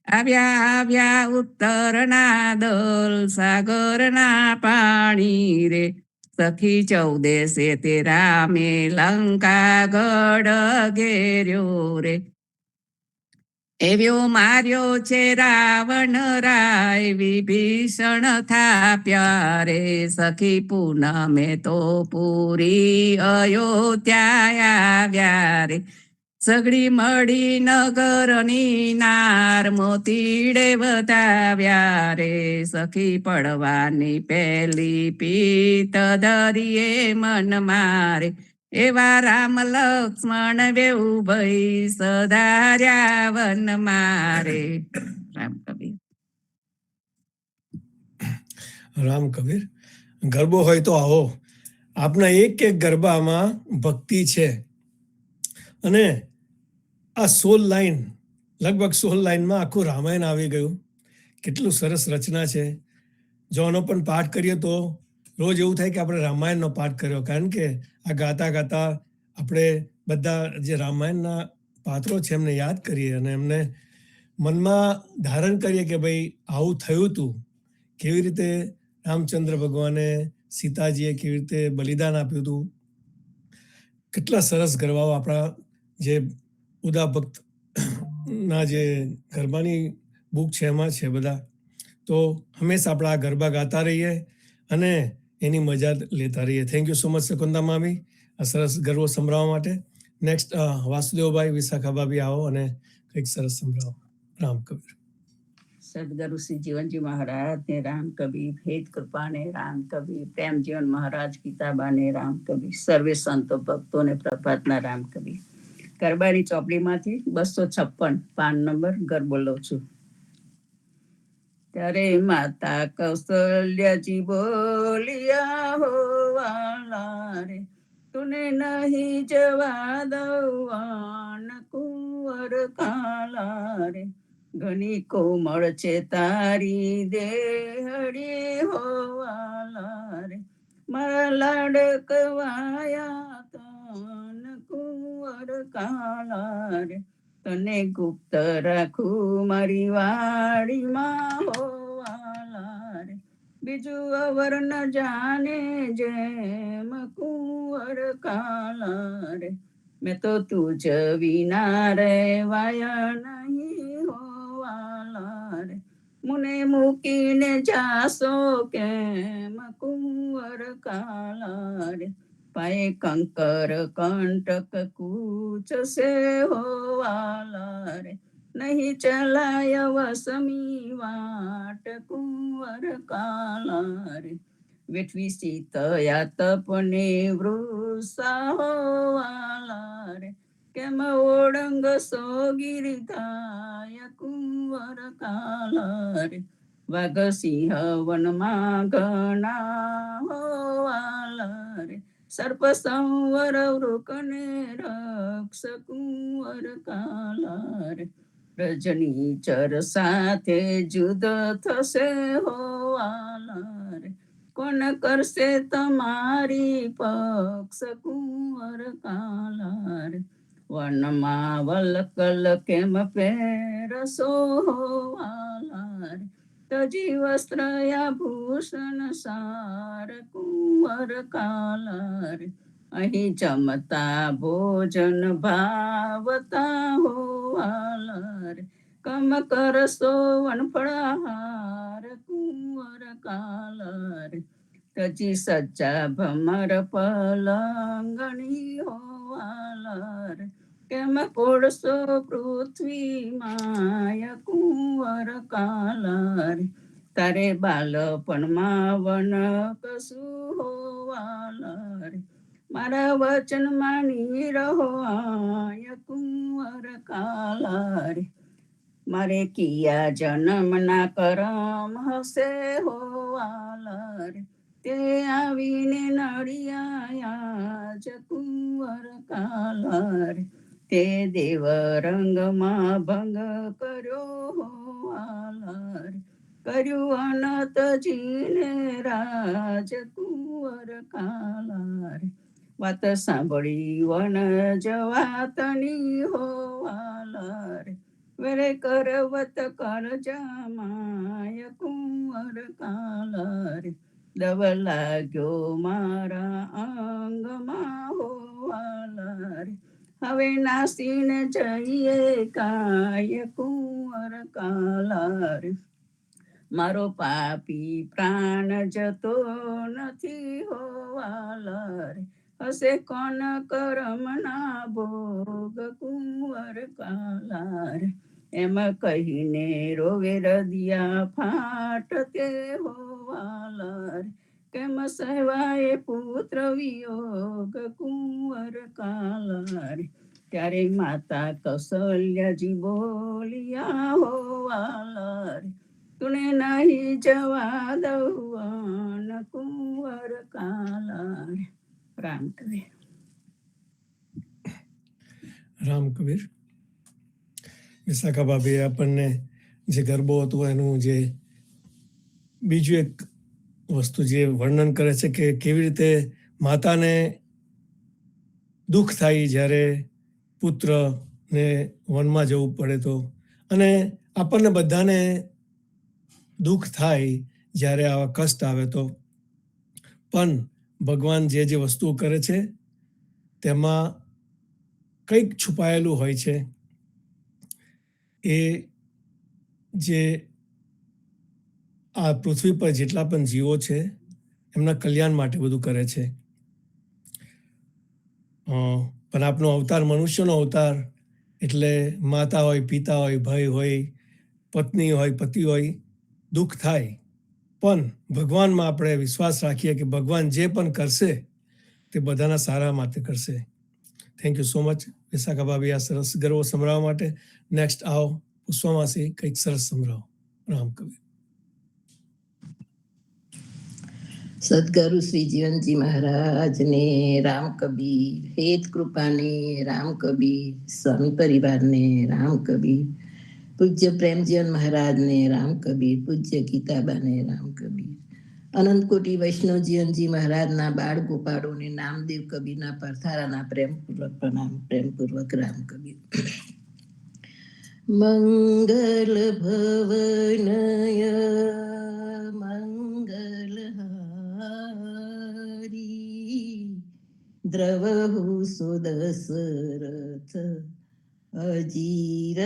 આવ્યા ઉત્તરના દલ સાગરના પાણી રે સખી 14 તે રામે લંકા ગઢ ઘેર્યો રે એવ્યો માર્યો છે રાવણ રાય વિભીષણ થાપ્યા રે સખી પૂનમે તો પૂરી અયોધ્યા આવ્યા રે સગડી મળી નગરની નાર મોતીડે બતાવ્યા રે સખી પડવાની પહેલી પીત ધરીએ મન મારે એવા રામ લક્ષ્મણ બેઉ ભઈ સધાર્યા વન મારે રામ કબીર રામ કબીર ગરબો હોય તો આવો આપના એક એક ગરબામાં ભક્તિ છે અને આ 16 લાઈન લગભગ 16 લાઈનમાં આખું રામાયણ આવી ગયું કેટલું સરસ રચના છે જો આનો પણ પાઠ કરીએ તો રોજ એવું થાય કે આપણે રામાયણનો પાઠ કર્યો કારણ કે આ ગાતા ગાતા આપણે બધા જે રામાયણના પાત્રો છે એમને યાદ કરીએ અને એમને મનમાં ધારણ કરીએ કે ભાઈ આવું થયું હતું કેવી રીતે રામચંદ્ર ભગવાને સીતાજીએ કેવી રીતે બલિદાન આપ્યું હતું કેટલા સરસ ગરબાઓ આપણા જે ઉદા ભક્તના જે ગરબાની બુક છે એમાં છે બધા તો હંમેશા આપણા ગરબા ગાતા રહીએ અને એની મજા લેતા રહીએ thank you so much Shakuntala મામી આ સરસ ગરબો સંભળાવવા માટે નેક્સ્ટ વાસુદેવભાઈ વિશાખા ભાભી આવો અને કંઈક સરસ સંભળાવો રામ કબીર સદગુરુ શ્રી જીવનજી મહારાજ ને રામ કબીર હેત કૃપા ને રામ કબીર પ્રેમ જીવન મહારાજ ગીતાબા ને રામ કબીર સર્વે સંતો ભક્તો ને પ્રભાતના રામ કબીર ગરબાની ચોપડીમાંથી 256 પાન નંબર ગરબો લઉં છું ત્યારે માતા કૌશલ્યજી બોલિયા હોવાલા રે તુને નહીં જવા દઉં કુંવર કાલા રે ઘણી કોમળ છે તારી દેહડી હોવાલા રે મારા લાડકવાયા તન કુંવર કાલા રે તને ગુપ્ત રાખું મારી વાડીમાં હોવાલા રે બીજું અવર ન જાણે જેમ કુંવર કાલા રે મેં તો તુજ વિના રહેવાય નહીં હોવાલા રે મુને મૂકીને જાશો કેમ કુંવર કાલા રે, પાયે કંકર કંટક કૂચશે હોવાલા રે, નહીં ચલાય વસમી વાટ કુંવર કાલા રે, વેઠવી સીતયા તપને વૃષા હોવાલા રે, કેમ ઓળંગ સોગીરી થાય કુંવર કાલા રે, વાઘ સિંહ વનમાં ઘણા હોવાલા રે, સર્પ સંવર વૃકને રક્ષ કુંવર કાલા રે, રજની ચર સાથે જુદ થશે હોવાલા રે, કોણ કરશે તમારી પક્ષ કુંવર કાલા રે, વનમાં વલકલ કેમ પહેરશો હોવાલા રે, તજી વસ્ત્ર આભૂષણ સાર કુંવર કાલા રે, અહીં જમતા ભોજન ભાવતા હોવાલા રે, કમ કરશો વનફળાહાર કુંવર કાલા રે, તજી સચ્ચા ભમર પલંગણી હોવાલા રે, કેમ કોડશો પૃથ્વી માય કુંવર કાલા રે, તારે બાલપણમાં વન કશું હોવાલા રે, મારા વચન માની રહો આય કુંવર કાલા રે, મારે કિયા જન્મના કરમ હશે હોવાલા રે, તે આવીને નડિયા જ કુંવર કાલા રે, તે દેવ રંગમાં ભંગ કર્યો હોવાલા રે, કર્યું અનતજીને રાજ કુંવર કાલા રે, વાત સાંભળી વન જવાતની હોવાલા રે, વેરે કરવત કરજામાય કુંવર કાલા રે, દવ લાગ્યો મારા અંગમાં હોવાલા રે, હવે નાસીને જઈએ કાય કુંવર કાલા રે, મારો પાપી પ્રાણ જતો નથી હોવાલા રે, હશે કોણ કરમના ભોગ કુંવર કાલા રે, એમ કહીને રોવે રદિયા ફાટતે હોવાલા રે, કેમ સહેવાય પુત્ર વિયોગ કુંવર કાલા રે, ત્યારે માતા કૌશલ્યાજી બોલિયા હોવાલા રે, તુને નહીં જવા દઉં કુંવર કાલા રે. રામ કબીર. રામ કબીર. વિશાખા ભાભી આપણને જે ગરબો હતો એનું જે બીજું એક વસ્તુ જે વર્ણન કરે છે કે કેવી રીતે માતાને દુઃખ થાય જ્યારે પુત્રને વનમાં જવું પડે તો, અને આપણને બધાને દુઃખ થાય જ્યારે આવા કષ્ટ આવે તો, પણ ભગવાન જે જે વસ્તુઓ કરે છે તેમાં કંઈક છુપાયેલું હોય છે. એ જે આ પૃથ્વી પર જેટલા પણ જીવો છે એમના કલ્યાણ માટે બધું કરે છે. પણ આપનો અવતાર મનુષ્યનો અવતાર એટલે માતા હોય, પિતા હોય, ભાઈ હોય, પત્ની હોય, પતિ હોય, દુઃખ થાય, પણ ભગવાનમાં આપણે વિશ્વાસ રાખીએ કે ભગવાન જે પણ કરશે તે બધાના સારા માટે કરશે. થેન્ક યુ સો મચ વિશાખા ભાભી આ સરસ ગર્વ સંભળાવવા માટે. નેક્સ્ટ આવો પુષ્પામાસી, કંઈક સરસ સંભળાવો. રામ કબીર. સદગુરુ શ્રી જીવનજી મહારાજને રામ કબીર, હેત કૃપાને રામ કબીર, સ્વામી પરિવારને રામ કબીર, પૂજ્ય પ્રેમજીવન મહારાજને રામ કબીર, પૂજ્ય ગીતાબાને રામ કબીર, અનંત કોટી વૈષ્ણવ જીવનજી મહારાજના બાળ ગોપાળોને નામદેવ કબીરના પરથારાના પ્રેમપૂર્વક પ્રણામ, પ્રેમપૂર્વક રામ કબીર. મંગલ ભવનય મંગલ દ્રવહુ સુદશરથ અજીર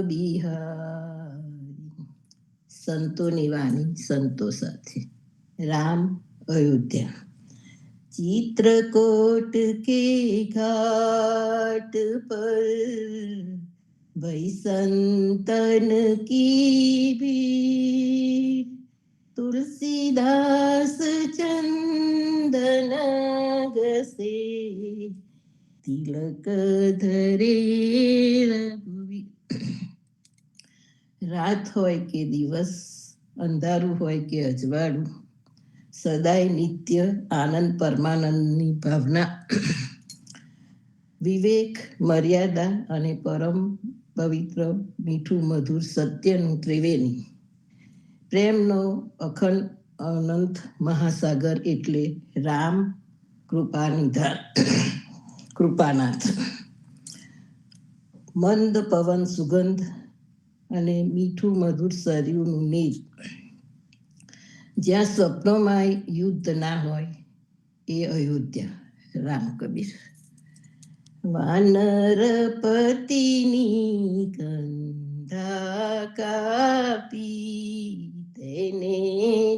બિહારી, સંતોની વાણી સંતો સાથે. રામ અયોધ્યા. चित्रकूट के घाट पर भई संतन की भीड़, तुलसीदास चंदन घसे तिलक धरे रघुवीर. રાત હોય કે દિવસ, અંધારું હોય કે અજવાળું, સદાય નિત્ય આનંદ પરમાનંદની ભાવના, વિવેક, મર્યાદા અને પરમ પવિત્ર મીઠું મધુર સત્યનું ત્રિવેણી, પ્રેમનો અખંડ અનંત મહાસાગર એટલે રામ કૃપાનિધાન, કૃપાનાથ. મંદ પવન સુગંધ અને મીઠું મધુર સરયુનું નીર, જ્યાં સ્વપ્નોમાં યુદ્ધ ના હોય એ અયોધ્યા. રામ કબીર. વાનર પતિની કંધા કાપી તેને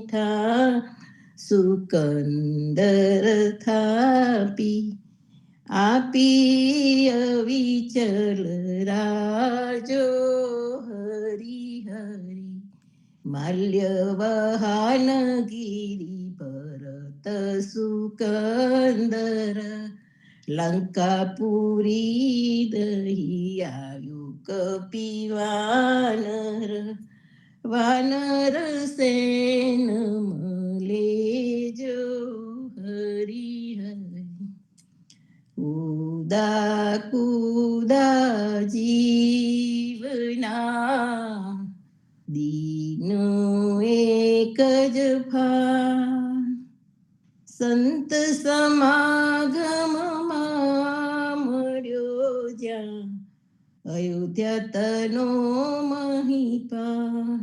ઠા સુકંદર થાપી, આપી અવિચલ રાજો હરી હરી, માલ્યવહાન ગિરી ભરત સુકંદર, લંકાપુરી દહી આવ્યું કપિવાનર, વાનર સેન મલે જો હરી હરી, ઉદા કુદા જીવના દીનો એક જ ભાન, સંત સમાગમમાં મળ્યો જ્યાં અયોધ્યા તનો મહિપાન,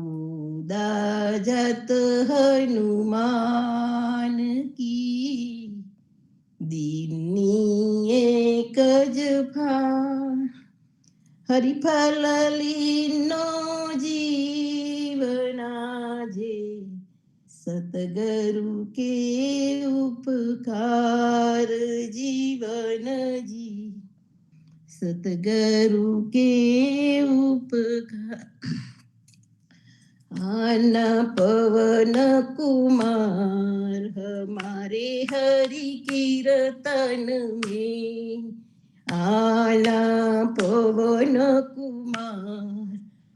ઉદા જત હનુમાન કી દીનની એક જ ભાન, હરિફલ લીનો જીવના જે સતગરુ કે ઉપકાર, જીવનજી સતગરુ કે ઉપકાર. આના પવન કુમાર હમારે હરિ કીર્તન में, आना पवन कुमार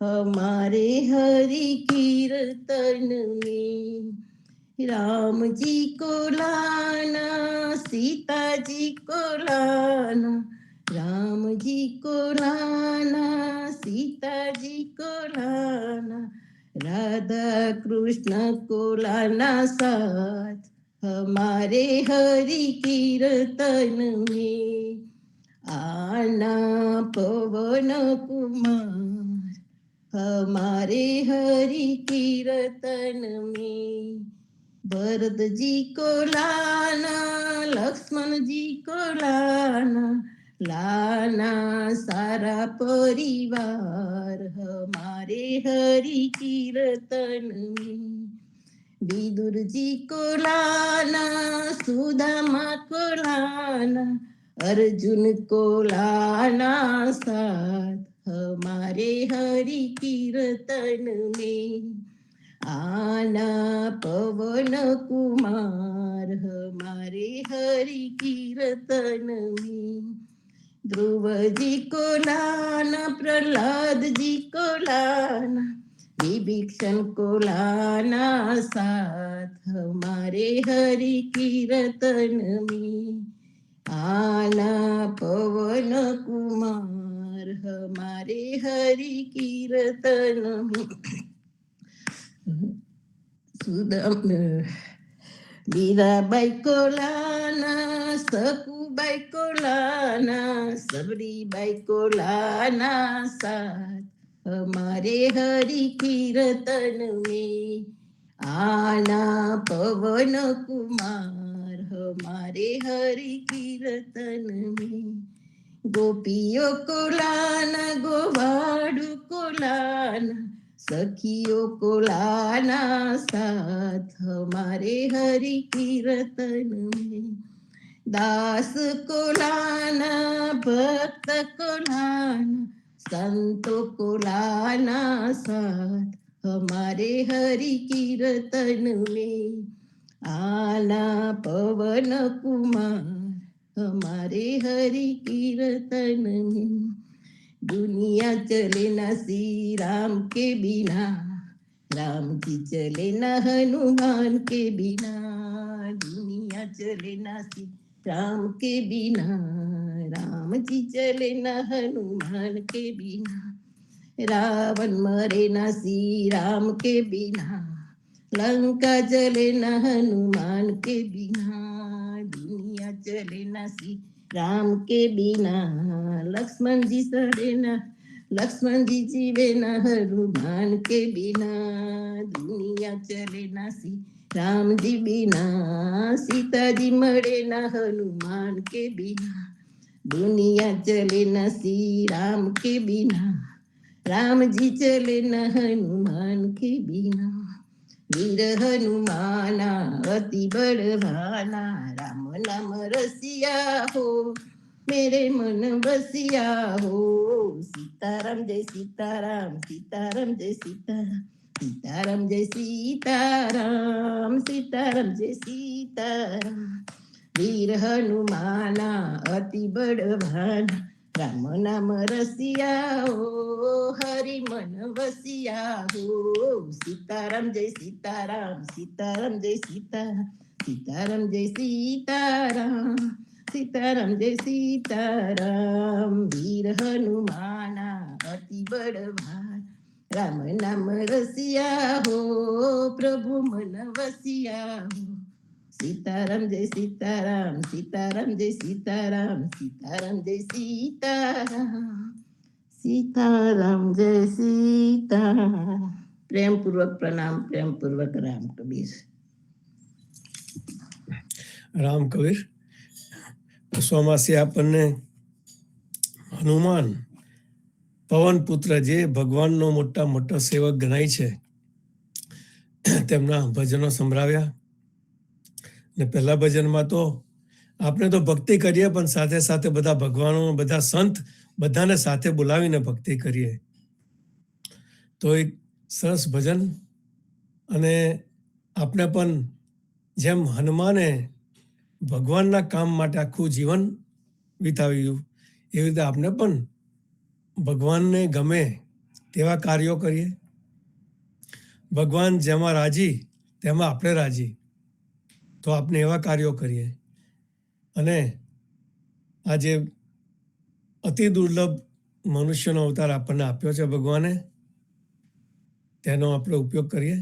हमारे हरि कीर्तन में, राम जी को लाना सीता जी को लाना, राम जी को लाना सीता जी को लाना, राधा कृष्ण को लाना साथ हमारे हरि कीर्तन में, आना पवन कुमार हमारे हरि कीर्तन में, भरत जी को लाना लक्ष्मण जी को लाना, लाना सारा परिवार हमारे हरि कीर्तन में, विदुर जी को लाना सुदामा को लाना, अर्जुन को लाना साथ हमारे हरि कीर्तन में, आना पवन कुमार हमारे हरि कीर्तन में, ध्रुव जी को लाना प्रहलाद जी को लाना, विभीषण को लाना साथ हमारे हरि कीर्तन में, आना पवन कुमार हमारे हरि कीर्तन में, मीराबाई को लाना सकूबाई को लाना, सबरीबाई को लाना साथ हमारे हरि कीर्तन में, आना पवन कुमार हमारे हरि कीर्तन में, गोपियों को लाना गोवाड़ू को लाना, सखियों को लाना साथ हमारे हरि कीर्तन में, दास को लाना भक्त को लाना संतों को लाना साथ हमारे हरि कीर्तन में। आना पवन कुमार हमारे हरि कीर्तन में। दुनिया चले ना श्री राम के बिना, राम जी चले ना हनुमान के बिना। दुनिया चले ना श्री राम के बिना, राम जी चले ना हनुमान के बिना। रावण मरे ना श्री राम के बिना, लंका चले ना हनुमान के बिना। दुनिया चले ना श्री राम के बिना, लक्ष्मण जी सड़े ना, लक्ष्मण जी जीवे ना हनुमान के बिना। दुनिया चले ना श्री राम जी बिना, सीता जी मरे ना हनुमान के बिना। दुनिया चले ना श्री राम के बिना, राम जी चले ना हनुमान के बिना। वीर हनुमाना अति बलवाना, राम नाम रसिया हो मेरे मन बसिया हो। सीताराम जय सीताराम, सीताराम जय सीताराम, सीताराम जय सीताराम, सीताराम जय सीताराम। वीर हनुमाना अति बलवाना, राम नाम रसिया हो हरि मन बसिया हो। सीताराम जय सीताराम, सीताराम जय सीताराम, सीताराम जय सीताराम, सीताराम जय सीताराम। वीर हनुमाना अति बलवान, राम नाम रसिया हो प्रभु मन बसिया हो। सीताराम जय सीताराम, सीताराम जय सीताराम, सीताराम जय सीताराम, सीताराम जय सीताराम। प्रेम पूर्वक प्रणाम, प्रेम पूर्वक राम कबीर। રામ કબીર. સ્વામાસી આપણને હનુમાન પવન પુત્ર જે ભગવાનનો મોટા મોટો સેવક ગણાય છે તેમના ભજનો સંભળાવ્યા. ને પહેલા ભજનમાં તો આપણે તો ભક્તિ કરીએ પણ સાથે સાથે બધા ભગવાનો બધા સંત બધાને સાથે બોલાવીને ભક્તિ કરીએ તો એક સરસ ભજન. અને આપણે પણ જેમ હનુમાને ભગવાનના કામ માટે આખું જીવન વિતાવ્યું એવી રીતે આપણે પણ ભગવાનને ગમે તેવા કાર્યો કરીએ. ભગવાન જેમાં રાજી તેમાં આપણે રાજી, તો આપણે એવા કાર્યો કરીએ. અને આજે અતિ દુર્લભ મનુષ્યનો અવતાર આપણને આપ્યો છે ભગવાને, તેનો આપણે ઉપયોગ કરીએ.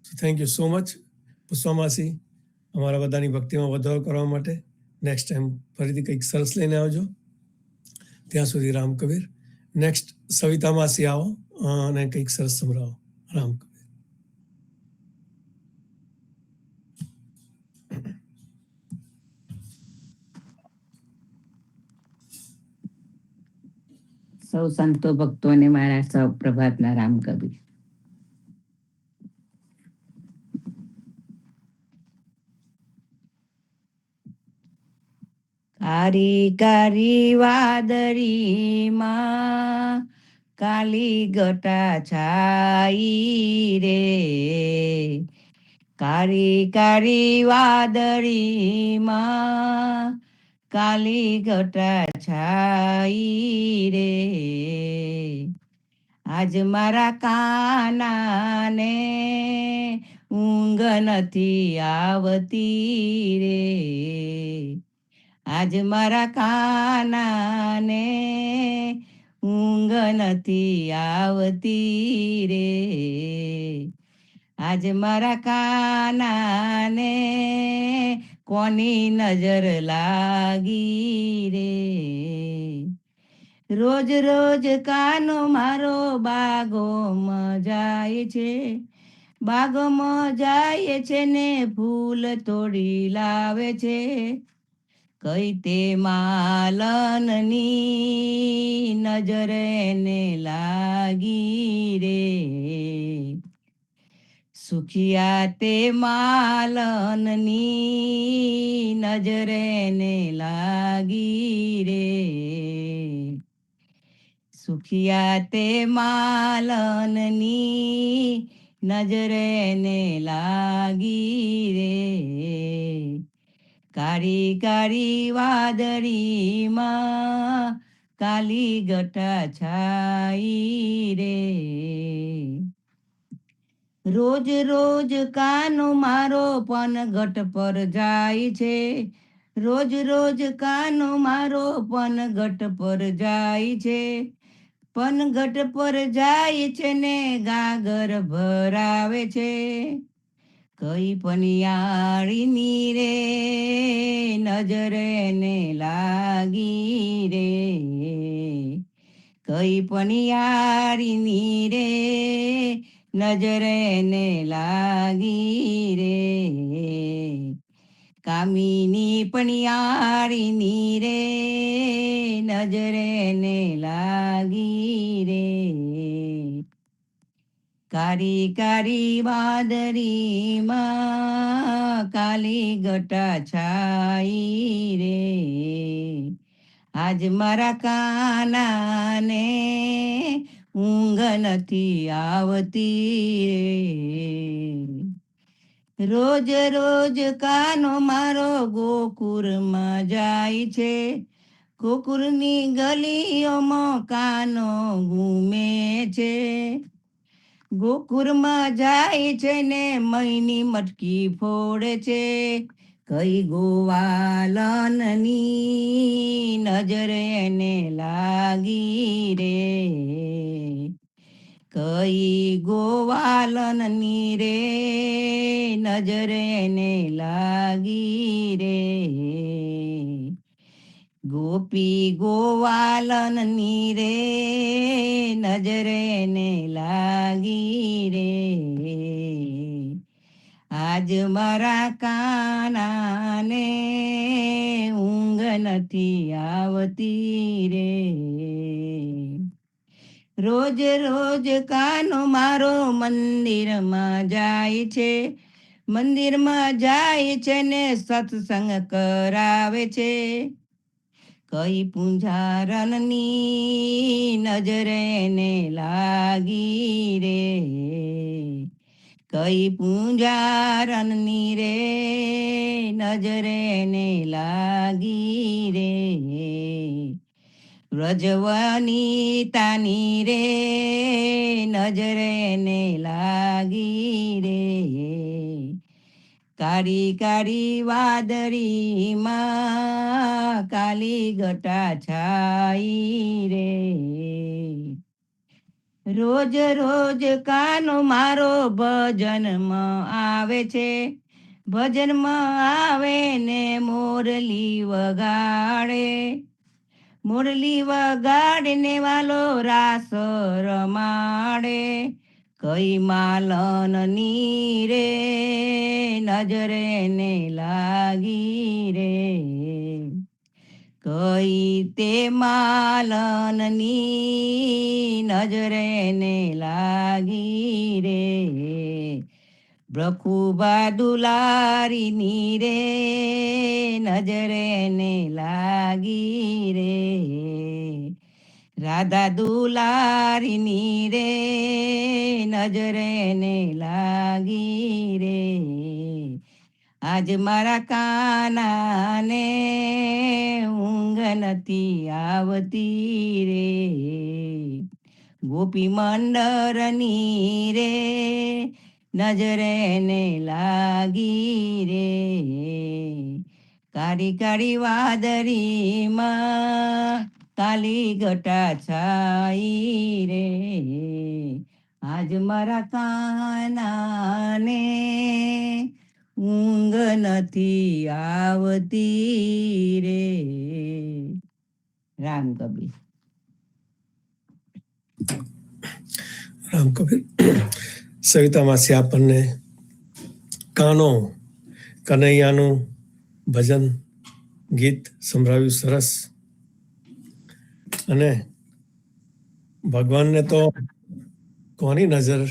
થેન્ક યુ સો મચ પુષ્પામાસી, અમારા બધાની ભક્તિમાં વધારો કરવા માટે. નેક્સ્ટ ટાઈમ ફરીથી કંઈક સરસ લઈને આવજો. ત્યાં સુધી રામ કબીર. નેક્સ્ટ સવિતા માસી આવો અને કંઈક સરસ સંભળાવો. રામ કબીર. સૌ સંતો ભક્તોને મારા સૌ પ્રભાતના રામ કબીર. કારી કારી વાદળીમાં કાલી ગટા છાઈ રે, કારી કારી વાદળીમાં કાલી ગટા છાઈ રે. આજ મારા કાનાને ઊંઘ નથી આવતી રે, આજ મારા કાનાને ઊંઘ નથી આવતી રે, આજ મારા કાનાને કોની નજર લાગી રે. રોજ રોજ કાનો મારો બાગોમાં જાય છે, બાગોમાં જાય છે ને ફૂલ તોડી લાવે છે. કઈ તે માલનની નજર એને લાગી રે, સુખિયા તે માલનની નજર એને લાગી રે, સુખિયા તે માલનની નજર એને લાગી રે, કાળી કાળી વાદળીમાં કાલી ગટા છાઈ રે, રોજ રોજ કાનો મારો પનઘટ પર જાય છે, રોજ રોજ કાનો મારો પનઘટ પર જાય છે, પનઘટ પર જાય છે ને ગાગર ભરાવે છે, કઈ પનિયાળીની રે નજર એને લાગી રે, કઈ પનિયાળીની રે નજર એને લાગી રે, કામિની પણિયારીની રે નજર એને લાગી રે, કારી કારી વાદળીમાં કાલી ગટા છાઈ રે, આજ મારા કાનાને ઊંઘ નથી આવતી રે, રોજ રોજ કાનો મારો ગોકુળમાં જાય છે, ગોકુળની ગલીઓમાં કાનો ઘૂમે છે, ગોકુળમાં જાય છે ને મહીની મટકી ફોડે છે, કઈ ગોવાલનની નજર એને લાગી રે, કઈ ગોવાલનની રે નજર એને લાગી રે, ગોપી ગોવાલનની રે નજર એને લાગી રે, આજ મારા કાનાને ઊંઘ નથી આવતી રે, રોજ રોજ કાનો મારો મંદિરમાં જાય છે, મંદિરમાં જાય છે ને સત્સંગ કરાવે છે, કઈ પૂંજારનની નજર એને લાગી રે, કઈ પૂંજારનની રે નજર એને લાગી રે, વ્રજવનિતાની રે નજર એને લાગી રે, કાળી કાળી વાદળીમાં કાલી ગટા છાઈ રે, રોજ રોજ કાનો મારો ભજનમાં આવે છે, ભજનમાં આવે ને મોરલી વગાડે, મોરલી વગાડીને વાલો રાસ રમાડે, કઈ માલનની રે નજર એને લાગી રે, કઈ તે માલનની નજર એને લાગી રે, બ્રખુબા દુલારીની રે નજર એને લાગી રે, રાધા દુલારીની રે નજર એને લાગી રે, આજ મારા કાનાને ઊંઘ નથી આવતી રે, ગોપી મંડળની રે નજર એને લાગી રે, કાળી કાળી વાદળીમાં કાલી ગટા છાઈ રે, આજ મારા કાનાને ઊંઘ નથી આવતી રે. રામ કબીર. રામ કબીર સવિતામાંથી આપણને કાનો કનૈયાનું ભજન ગીત સંભળાવ્યું સરસ. અને ભગવાનને તો કોની નજર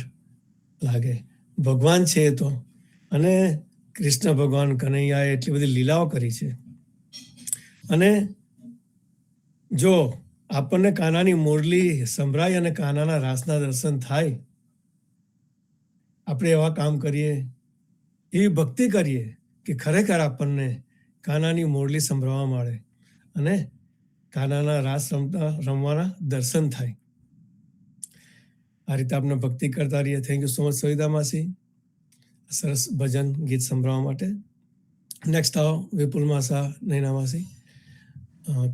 લાગે, ભગવાન છે એ તો. અને કૃષ્ણ ભગવાન કનૈયાએ એટલી બધી લીલાઓ કરી છે. અને જો આપણને કાનાની મુરલી સંભળાય અને કાનાના રાસના દર્શન થાય, આપણે એવા કામ કરીએ, એવી ભક્તિ કરીએ કે ખરેખર આપણને કાનાની મુરલી સંભળાવવા મળે અને કાનાના રાસ રમવાના દર્શન થાય. આ રીતે આપણે ભક્તિ કરતા રહીએ. Thank you so much Savita માસી, સરસ ભજન ગીત સંભળાવવા માટે. નેક્સ્ટ આવો વિપુલ માસા, નૈના માસી,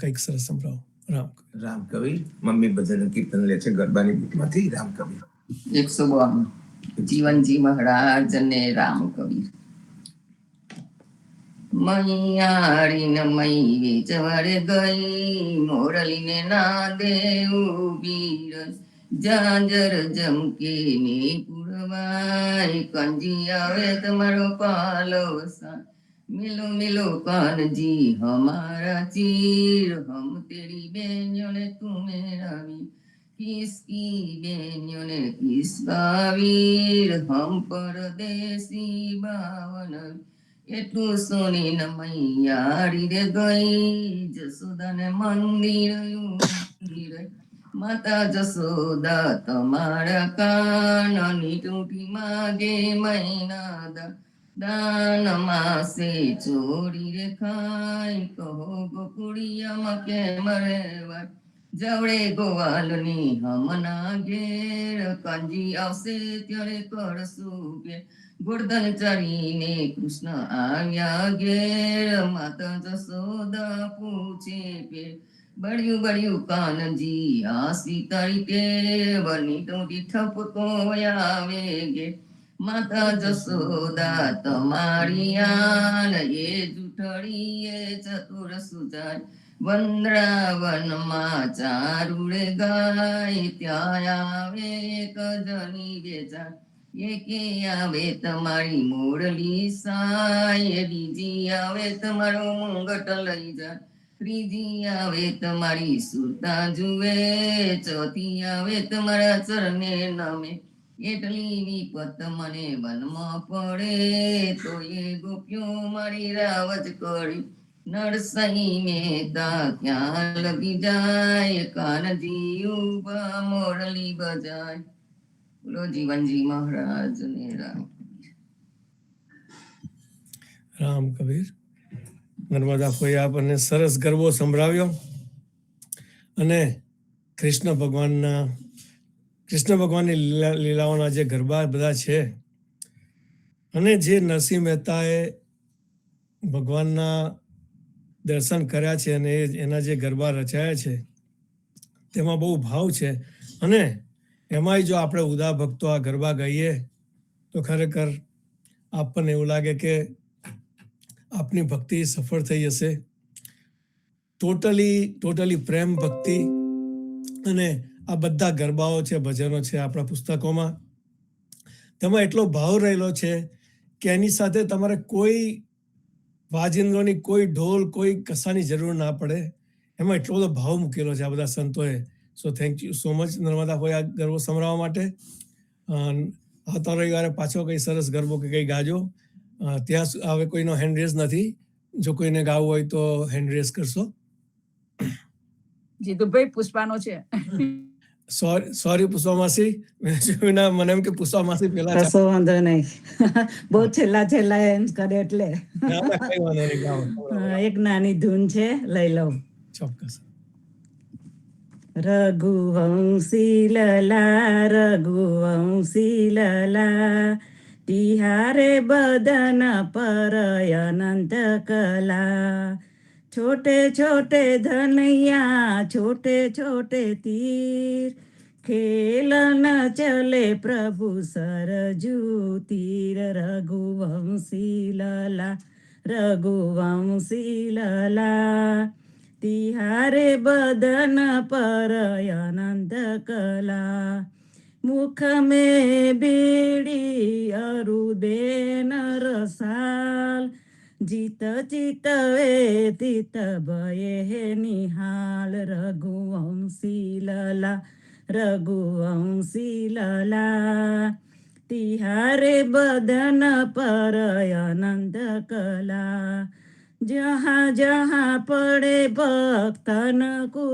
કંઈક સરસ સંભળાવો. રામ કવિ મમ્મી ભજન કીર્તન લે છે ગરબાની બુકમાંથી. રામ કવિ 152 જીવનજી મહારાજ ને રામ કબીર. મૈયારી ન મઈ વેચવડે ગઈ, મોરલીને ના દેવું જાંજર જમકે ને પુરવાય, કંજી આવે તમારો પાલો સા, મિલો મિલો કાનજી હમારા ચીર, હમ તેરી બેન્યો ને તુમે રાવી, કિસકી બેન્યો ને કિસકા વીર, હમ પરદેશી બાવન. એટલું સોની ન મૈયારી રે ગઈ, જસોદાને મંદિર માતા જસોદા તમારા કાનની ટૂંટી માગે મૈના દાન, માસે ચોરી રે ખાય, કહો ગોકુળિયામાં કેમ રેવાય, જવડે ગોવાલની હમના ઘેર, કાંજી આવશે ત્યારે કરશું કે, ગોર્ધન ચડીને કૃષ્ણ આવ્યા ઘેર, માતા જસોદા પૂછે કે, બળ્યું બળ્યું કાનજી આ સીતારી ટેવની ટૂંટી ઠપકો આવે ગે, માતા જસોદા તમારી આન, એ જૂઠડી એ ચતુર સુજાય, વંદ્રાવનમાં ચારુડે ગાય, ત્યાં આવે એક જની વેચાય, એકે આવે તમારી મોરલી સાય, બીજી આવે તમારો મુંગટ લઈ જાય, ત્રીજી આવે તમારી સુરતા જુએ, ચોથી આવે તમારા ચરણે નમે, એટલી વિપત મને વનમાં પડે, તો એ ગોપ્યો મારી રાવજ કરી, નરસઈ મહેતા ક્યાં લગી જાય, કાનજી ઉભા મોરલી બજાય. બોલો જીવનજી મહારાજ ને રામ. રામ કબીર. નર્મદા કોઈ આપણને સરસ ગરબો સંભળાવ્યો. અને કૃષ્ણ ભગવાનની લીલાઓના જે ગરબા બધા છે, અને જે નરસિંહ મહેતાએ ભગવાનના દર્શન કર્યા છે અને એના જે ગરબા રચાયા છે, તેમાં બહુ ભાવ છે. અને એમાંય જો આપણે ઉદા ભક્તો આ ગરબા ગાઈએ તો ખરેખર આપણને એવું લાગે કે આપની ભક્તિ સફળ થઈ જશે. ટોટલી પ્રેમ ભક્તિ. અને આ બધા ગરબાઓ છે, ભજનો છે આપણા પુસ્તકોમાં, તેમાં એટલો ભાવ રહેલો છે કે એની સાથે તમારે કોઈ વાજિંદ્રોની, કોઈ ઢોલ, કોઈ કસાની જરૂર ના પડે. એમાં એટલો બધો ભાવ મૂકેલો છે આ બધા સંતોએ. So thank you so much Narmada કોઈ આ ગરબો સંભળાવવા માટે. આવતા રવિવારે પાછો કંઈ સરસ ગરબો કે કંઈ ગાજો. ત્યાં હવે કોઈનો હેન્ડ રેઝ નથી. જો કોઈને ગાવું હોય તો હેન્ડ રેઝ કરશો. જીતુભાઈ પુષ્પાનો છે. સોરી પુષ્પા માસી, મને એમ કે પુષ્પા માસી પેલા. કશો વાંધો નહીં, બહુ છેલ્લા એમ કરે એટલે. એક નાની ધૂન છે, લઈ લઉં. ચોક્કસ. રઘુવંશી લલા તિહારે બદન પર અનંત કલા, छोटे छोटे धनैया छोटे छोटे तीर, खेलन चले प्रभु सरजू तीर, रघुवंशी लला तिहारे बदन पर अनंत कला, मुख में बीड़ी अरुदेन रसाल, જીત ચિતવે તિત ભયે હે નિહાલ રઘુવંશી લલા રઘુવંશી લલા તિહારે બદન પર અનંત કલા જहाँ जहाँ पड़े भक्तन को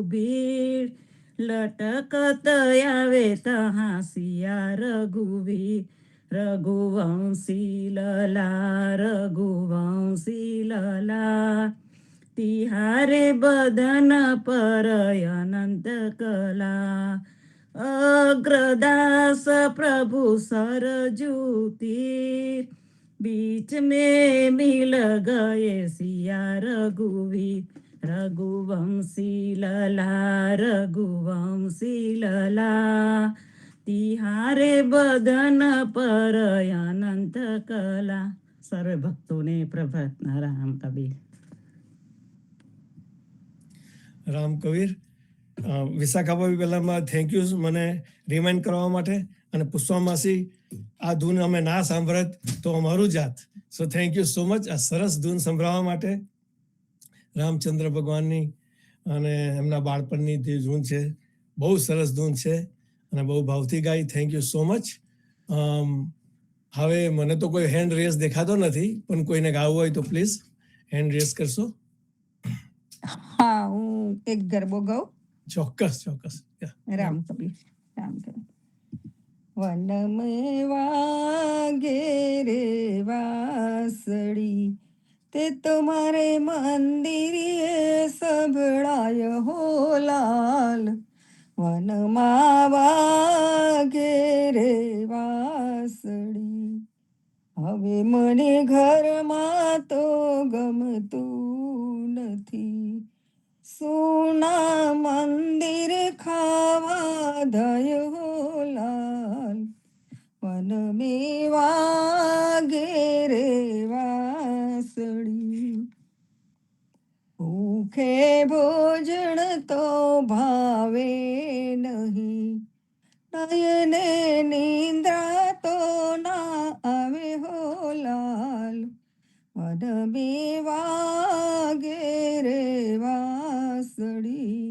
भीड़ लटकत आवे तहाँ सिया रघुवीर रघुवंशी लला रघुवंशी लला तिहारे बदन पर अनंत कला अग्रदास प्रभु सरजूती बीच में मिल गए सिया रघुवीर रघुवंशी लला रघुवंशी लला तिहारे बदन पर अनंत कला સર્વે ભક્તોને પ્રભાતના રામ કબીર. રામ કબીર. વિશાખાભાઈ પહેલામાં થેન્ક યુ મને રિમાઇન્ડ કરવા માટે, અને પુષ્પામાસી આ ધૂન અમે ના સાંભળત તો અમારું જાત. So thank you so much આ સરસ ધૂન સંભળાવવા માટે. રામચંદ્ર ભગવાનની અને એમના બાળપણની જે ધૂન છે બહુ સરસ ધૂન છે અને બહુ ભાવથી ગાઈ. Thank you so much. હવે મને તો કોઈ હેન્ડ રેસ દેખાતો નથી, પણ કોઈને ગાવું હોય તો પ્લીઝ હેન્ડ રેસ કરશો. હા, હું એક ગરબો ગાઉં. ચોક્કસ ચોક્કસ. રામ કબીર. રામ કબીર. વન में वागे रे वासड़ी ते तुम्हारे मंदिर सबड़ाय हो लाल वन માં વાગે રે વાસળી હવે મને ઘરમાં તો ગમતું નથી સોના મંદિર ખાવા દય હો લાલ વન में વાગે રે વાસળી ભૂખે ભોજન તો ભાવે નહીં નયને નિંદ્રા તો ના આવે હો લાલ વન में વાગે રે વાસળી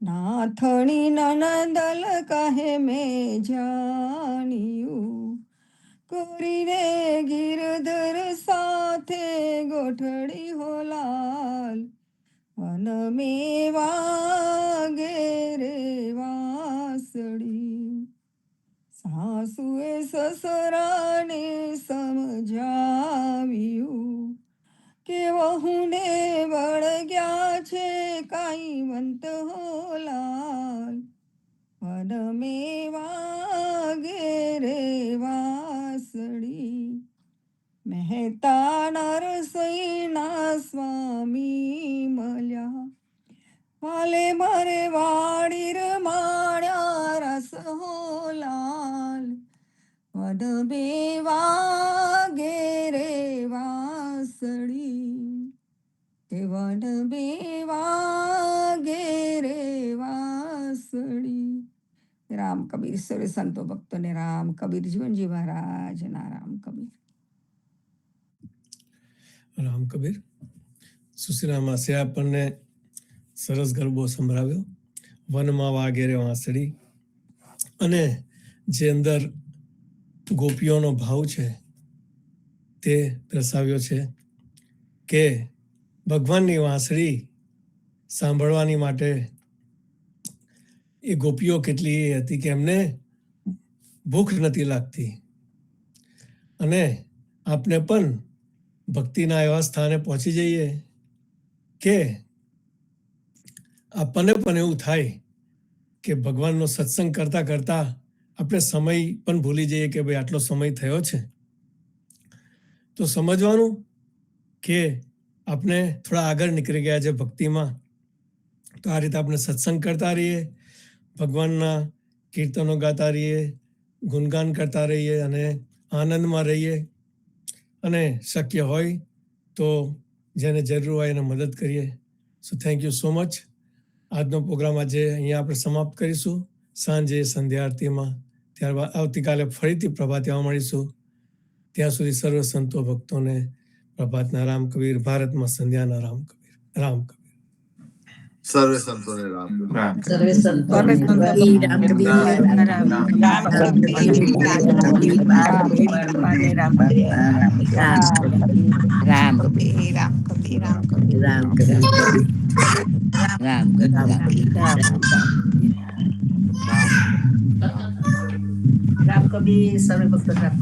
નાથણી નનદલ કહે મેં જાણ્યું કોરીને ગિરધર સાથે ગોઠડી હો લાલ વન में વાગે રે વાસળી સાસુએ સસરાને સમજાવ્યું કે વહુને વળગ્યા છે કાંઈ વંત હો લાલ વન में વાગે રે વાસળી મહેતા નરસૈના સ્વામી મળ્યા વાલે મારે વાડી રમાડ્યા રસ હો લાલ વન में વાગે રે વાસળી તે વન में વાગે રે વાસળી. રામ કબીર. સર્વે સંતો ભક્તોને રામ કબીર. જીવનજી મહારાજના રામ કબીર. રામ કબીર. સુશ્રીરામાસે આપણને સરસ ગરબો સંભળાવ્યો, વનમાં વાગે રે વાંસળી, અને જે અંદર ગોપીઓનો ભાવ છે તે દર્શાવ્યો છે કે ભગવાનની વાંસળી સાંભળવાની માટે એ ગોપીઓ કેટલી એ હતી કે એમને ભૂખ નથી લાગતી. અને આપણે પણ ભક્તિના એવા સ્થાને પહોંચી જઈએ કે આપણને પણ એવું થાય કે ભગવાનનો સત્સંગ કરતા કરતા આપણે સમય પણ ભૂલી જઈએ કે ભાઈ આટલો સમય થયો છે. તો સમજવાનું કે આપણે થોડા આગળ નીકળી ગયા છે ભક્તિમાં. તો આ રીતે આપણે સત્સંગ કરતા રહીએ, ભગવાનના કીર્તનો ગાતા રહીએ, ગુણગાન કરતા રહીએ અને આનંદમાં રહીએ, અને શક્ય હોય તો જેને જરૂર હોય એને મદદ કરીએ. So thank you so much. આજનો પ્રોગ્રામ આજે અહીંયા આપણે સમાપ્ત કરીશું સાંજે સંધ્યા આરતીમાં. ત્યારબાદ આવતીકાલે ફરીથી પ્રભાતિમાં મળીશું. ત્યાં સુધી સર્વ સંતો ભક્તોને પ્રભાતના રામ કબીર, ભારતમાં સંધ્યાના રામ કબીર. રામ કબીર. સર્વે સંતોને રામ કબીર. સર્વે સંતો સર્વે સંતો રામ કબીર રામ કબીર, રામ કબીર, રામ કબીર, રામ કબીર, રામ કબીર, રામ કબીર, સર્વે ભક્તો રામ